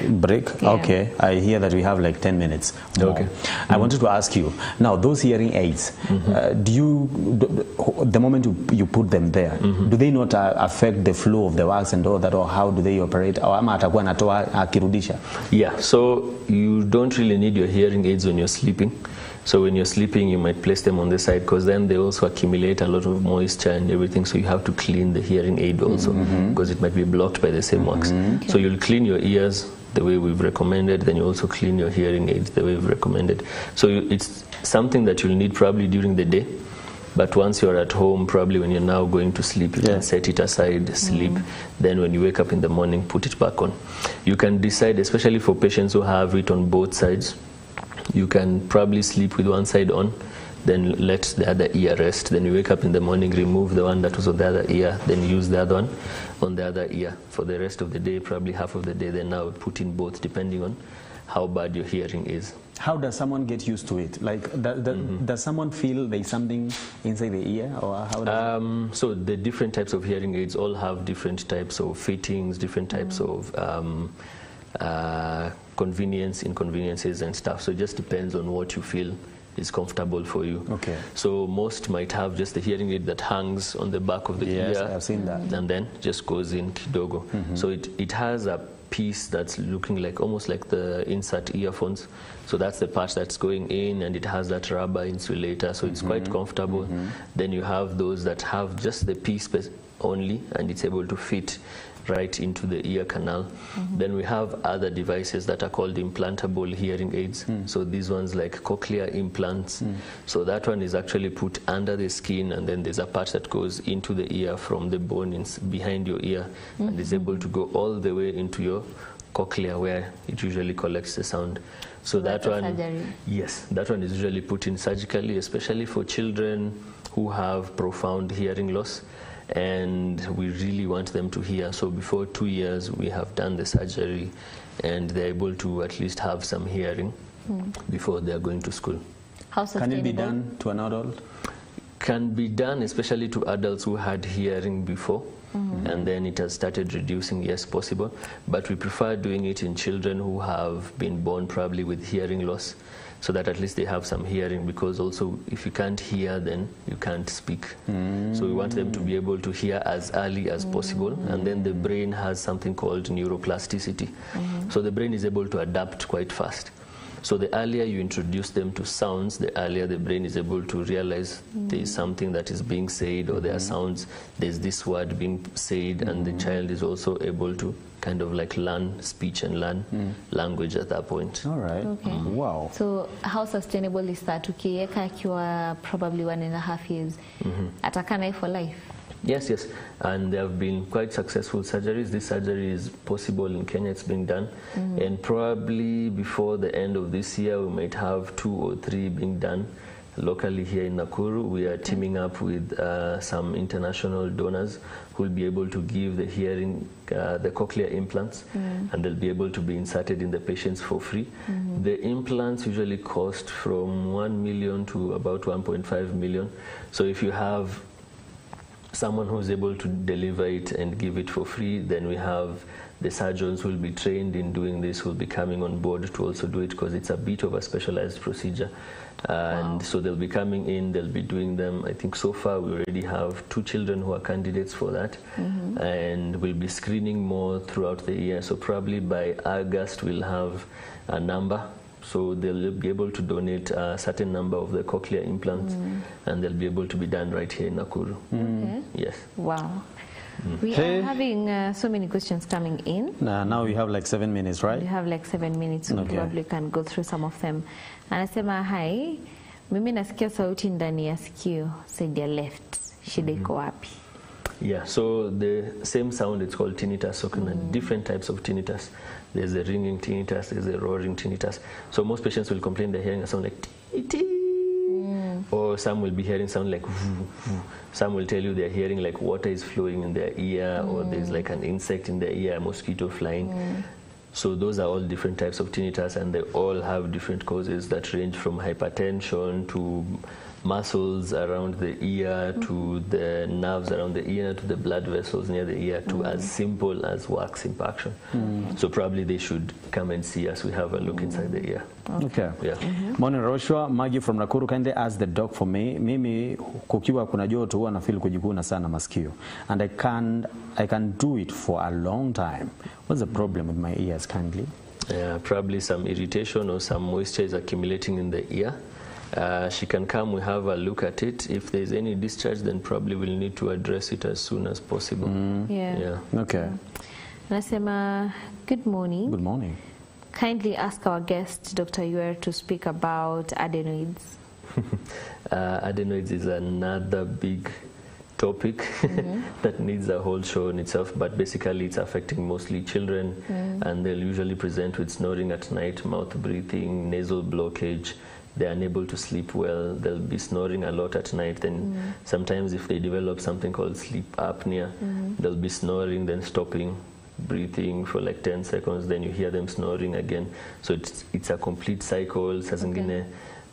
break. Yeah. Okay. I hear that we have like 10 minutes more. Okay. I wanted to ask you, now those hearing aids, the moment you put them there, do they not affect the flow of the wax and all that, or how do they operate? Or ama atakuwa anatoa akirudisha? Yeah, so you don't really need your hearing aids when you're sleeping. So when you're sleeping, you might place them on the side, because then they also accumulate a lot of moisture and everything. So you have to clean the hearing aid also, because it might be blocked by the same wax. So you'll clean your ears the way we've recommended, then you also clean your hearing aids the way we've recommended. So it's something that you'll need probably during the day. But once you're at home, probably when you're now going to sleep, you can set it aside, sleep. Then when you wake up in the morning, put it back on. You can decide, especially for patients who have it on both sides, you can probably sleep with one side on, then let the other ear rest. Then you wake up in the morning, remove the one that was on the other ear, then use the other one on the other ear for the rest of the day, probably half of the day. Then now put in both, depending on how bad your hearing is. How does someone get used to it? Like, does someone feel there's something inside the ear, or how does so the different types of hearing aids all have different types of fittings, different types of inconveniences and stuff. So it just depends on what you feel is comfortable for you. Okay. So most might have just the hearing aid that hangs on the back of the ear. Yes, I've seen that. And then just goes in kidogo. So it has a piece that's looking like almost like the insert earphones. So that's the part that's going in, and it has that rubber insulator, so it's quite comfortable. Then you have those that have just the piece only, and it's able to fit right into the ear canal. Then we have other devices that are called implantable hearing aids. So these ones like cochlear implants. So that one is actually put under the skin, and then there's a part that goes into the ear from the bone behind your ear, and is able to go all the way into your cochlea, where it usually collects the sound. So that one, yes, that one is usually put in surgically, especially for children who have profound hearing loss, and we really want them to hear. So before 2 years, we have done the surgery, and they're able to at least have some hearing before they're going to school. How sustainable? Can it be done to an adult? Can be done, especially to adults who had hearing before. And then it has started reducing, yes, possible. But we prefer doing it in children who have been born probably with hearing loss, so that at least they have some hearing, because also if you can't hear, then you can't speak. So we want them to be able to hear as early as possible. And then the brain has something called neuroplasticity. So the brain is able to adapt quite fast. So the earlier you introduce them to sounds, the earlier the brain is able to realize there is something that is being said, or there are sounds, there's this word being said, and the child is also able to kind of like learn speech and learn language at that point. All right. Okay. Wow. So how sustainable is that? Ukiweka akiwa probably 1.5 years, atakana for life? Yes, yes. And there have been quite successful surgeries. This surgery is possible in Kenya. It's being done. And probably before the end of this year, we might have 2 or 3 being done locally here in Nakuru. We are teaming up with some international donors who will be able to give the hearing, the cochlear implants, and they'll be able to be inserted in the patients for free. The implants usually cost from 1 million to about 1.5 million. So if you have someone who's able to deliver it and give it for free, then we have the surgeons who will be trained in doing this, who will be coming on board to also do it, because it's a bit of a specialized procedure. And so they'll be coming in, they'll be doing them. I think so far we already have 2 children who are candidates for that, and we'll be screening more throughout the year. So probably by August we'll have a number. So they'll be able to donate a certain number of the cochlear implants, and they'll be able to be done right here in Nakuru. Yes. Wow. We are having so many questions coming in. Now we have like 7 minutes, right? We have like 7 minutes, so we probably can go through some of them. Anasema, hi, mimi nasikia sauti ndani ya sikio, side ya left. Shida iko wapi? Yeah, so the same sound, it's called tinnitus. So different types of tinnitus. There's a ringing tinnitus, there's a roaring tinnitus. So most patients will complain they're hearing a sound like tee. Or some will be hearing sound like voo, voo. Some will tell you they're hearing like water is flowing in their ear, or there's like an insect in their ear, a mosquito flying. So those are all different types of tinnitus, and they all have different causes that range from hypertension to muscles around the ear to the nerves around the ear to the blood vessels near the ear to as simple as wax impaction. So probably they should come and see us. We have a look inside the ear. Okay. Yeah. Morning Raushwa, Maggie from Nakuru, kindly ask the doc for me. Mimi kukiwa kuna joto huwa na feel kujikuna sana masikio, and I can do it for a long time. What's the problem with my ears, kindly? Probably some irritation or some moisture is accumulating in the ear. She can come, we have a look at it. If there's any discharge, then probably we'll need to address it as soon as possible. Yeah. Okay. Nasema, good morning. Good morning. Kindly ask our guest, Dr. Yuer, to speak about adenoids. Adenoids is another big topic that needs a whole show in itself, but basically it's affecting mostly children, and they'll usually present with snoring at night, mouth breathing, nasal blockage. They're unable to sleep well. They'll be snoring a lot at night. Then sometimes if they develop something called sleep apnea, they'll be snoring, then stopping breathing for like 10 seconds, then you hear them snoring again. So it's a complete cycle.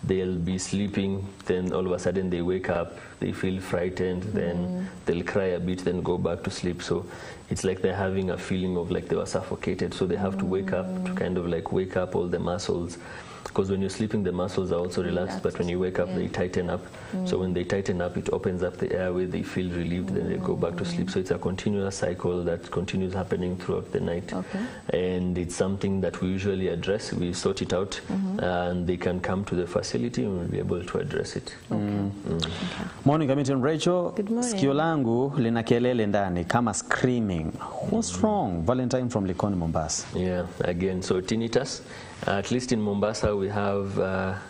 They'll be sleeping, then all of a sudden they wake up, they feel frightened, then they'll cry a bit, then go back to sleep. So it's like they're having a feeling of like they were suffocated. So they have to wake up to kind of like wake up all the muscles. Because when you're sleeping, the muscles are also relaxed, but when you wake up, they tighten up. So when they tighten up, it opens up the airway, they feel relieved, then they go back to sleep. So it's a continuous cycle that continues happening throughout the night. And it's something that we usually address. We sort it out, and they can come to the facility and we'll be able to address it. Morning, Committee Rachel. Good morning. Sikio langu lina kelele ndani kama screaming. What's wrong? Valentine from Likoni, Mombasa. Yeah, again, so tinnitus. At least in Mombasa, we have a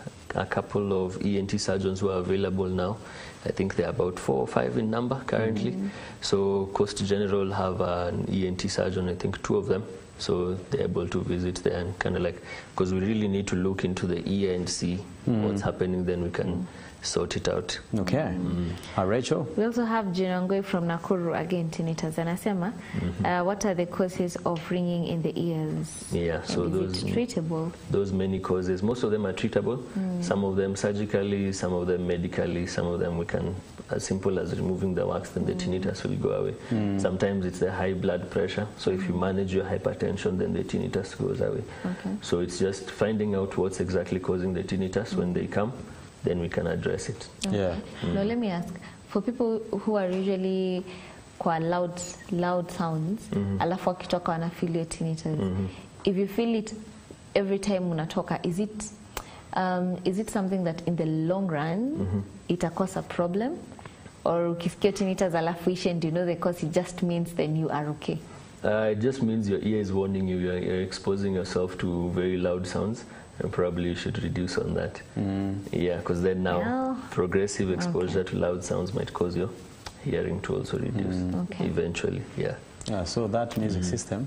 couple of ENT surgeons who are available now. I think they're about 4 or 5 in number currently. So Coast General have an ENT surgeon, I think 2 of them. So they're able to visit there and kind of like, because we really need to look into the ear and see what's happening, then we can sort it out. Okay. Rachel? We also have Jinongwe from Nakuru, again, tinnitus. Anasema, what are the causes of ringing in the ears? Yeah, so is it treatable? Those many causes, most of them are treatable. Some of them surgically, some of them medically, some of them we can, as simple as removing the wax, then the tinnitus will go away. Sometimes it's the high blood pressure. So if you manage your hypertension, then the tinnitus goes away. So it's just finding out what's exactly causing the tinnitus. When they come, then we can address it. Yeah. Now let me ask, for people who are usually kwa loud sounds, alafu wakitoka wana feel your tinnitus. If you feel it every time unatoka, is it something that in the long run ita cause a problem? Or ukisikia tinnitus alafu ishe and you know the cause, it just means then you are okay? It just means your ear is warning you, you're exposing yourself to very loud sounds, and probably you should reduce on that. Yeah, because then now progressive exposure to loud sounds might cause your hearing to also reduce eventually. Yeah, so that music system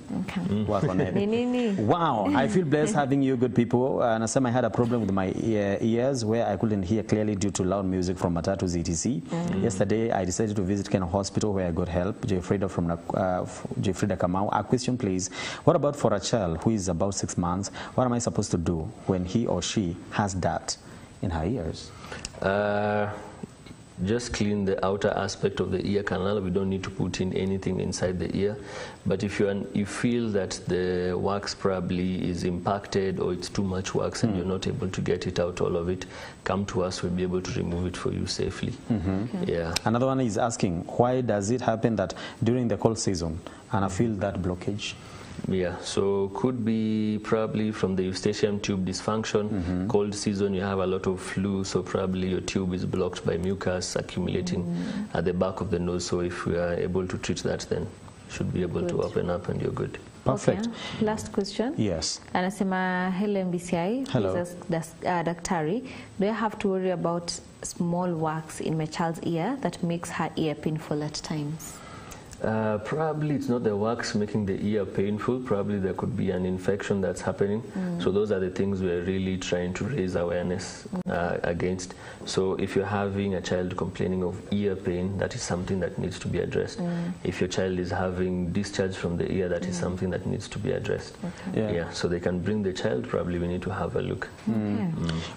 work on it. Wow, I feel blessed having you good people. And I had a problem with my ears where I couldn't hear clearly due to loud music from Matatu's ETC. Yesterday, I decided to visit Kenya Hospital where I got help. Jeffrida Kamau. A question, please. What about for a child who is about 6 months? What am I supposed to do when he or she has that in her ears? Just clean the outer aspect of the ear canal. We don't need to put in anything inside the ear. But if you feel that the wax probably is impacted or it's too much wax and you're not able to get it out, all of it, come to us. We'll be able to remove it for you safely. Yeah. Another one is asking, why does it happen that during the cold season and I feel that blockage? Yeah, so could be probably from the eustachian tube dysfunction. Cold season, you have a lot of flu, so probably your tube is blocked by mucus accumulating at the back of the nose. So if we are able to treat that, then should be able to open up and you're good. Perfect. Okay. Last question. Yes. Anasema, hello MBCI. Hello. Daktari, do I have to worry about small wax in my child's ear that makes her ear painful at times? Probably it's not the wax making the ear painful. Probably there could be an infection that's happening. So those are the things we're really trying to raise awareness against. So if you're having a child complaining of ear pain, that is something that needs to be addressed. If your child is having discharge from the ear, that is something that needs to be addressed. Yeah, so they can bring the child. Probably we need to have a look.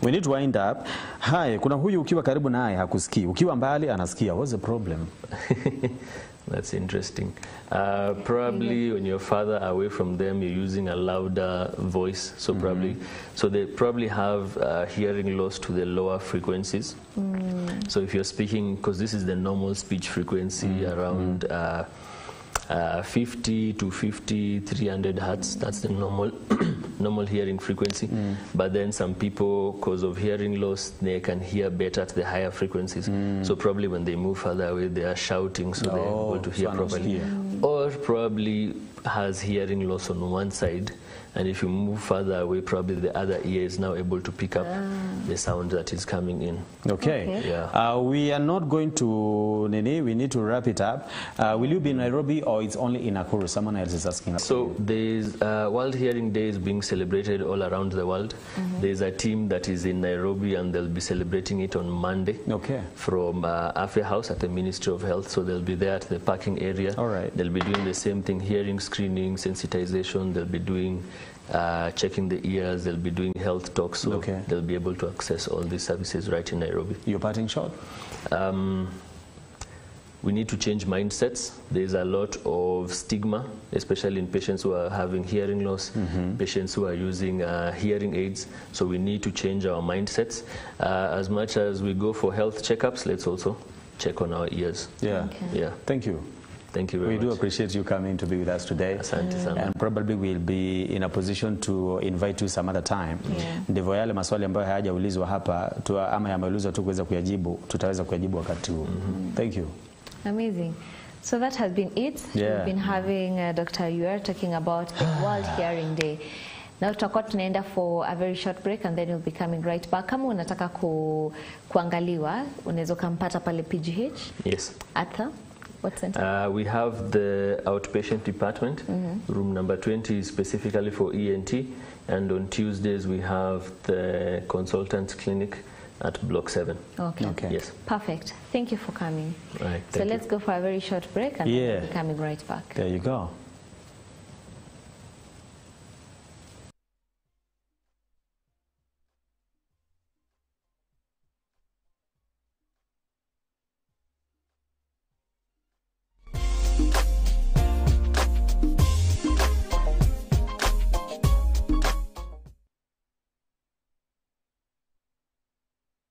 We need to wind up. Hi, kuna huyu ukiwa karibu naye hakusikii, ukiwa mbali anasikia. What's the problem? That's interesting. Probably when you're farther away from them, you're using a louder voice. So so they probably have hearing loss to the lower frequencies. So if you're speaking, because this is the normal speech frequency around 50 to 300 hertz, that's the normal hearing frequency. But then some people, because of hearing loss, they can hear better at the higher frequencies. So probably when they move further away, they are shouting, so they're able to hear properly. Or probably has hearing loss on one side, and if you move further away, probably the other ear is now able to pick up the sound that is coming in. Okay. Yeah. We are not going to, we need to wrap it up. Will you be in Nairobi or it's only in Nakuru? Someone else is asking. So there's World Hearing Day is being celebrated all around the world. There's a team that is in Nairobi and they'll be celebrating it on Monday from Afya House at the Ministry of Health. So they'll be there at the parking area. All right. They'll be doing the same thing, hearing screening, sensitization. They'll be doing checking the ears, they'll be doing health talks, so they'll be able to access all these services right in Nairobi. Your parting shot? We need to change mindsets. There's a lot of stigma, especially in patients who are having hearing loss, patients who are using hearing aids. So we need to change our mindsets. As much as we go for health checkups, let's also check on our ears. Yeah. Yeah. Thank you. Thank you very much. We do appreciate you coming to be with us today. And probably we'll be in a position to invite you some other time. Ndivyo yale maswali ambayo hayajaulizwa hapa ama yameulizwa tu kuweza kuyajibu, tutaweza kuyajibu wakati huo. Thank you. Amazing. So that has been it. We've been having Dr. Yuer talking about the World Hearing Day. Now tutakuwa tunaenda for a very short break and then we'll be coming right back. Kama unataka kuangaliwa, unaweza kumpata pale PGH? Yes. Atha? What center? We have the outpatient department. Room number 20 is specifically for ENT. And on Tuesdays we have the consultant clinic at Block 7. Okay. Yes. Perfect. Thank you for coming. All right. So let's go for a very short break and then we'll be coming right back. There you go.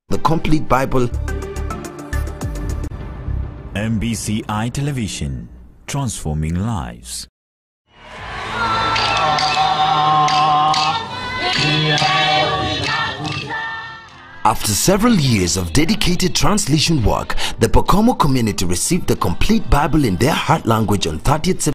The Complete Bible. MBCI Television, transforming lives. After several years of dedicated translation work, the Pokomo community received the Complete Bible in their heart language on 30th September.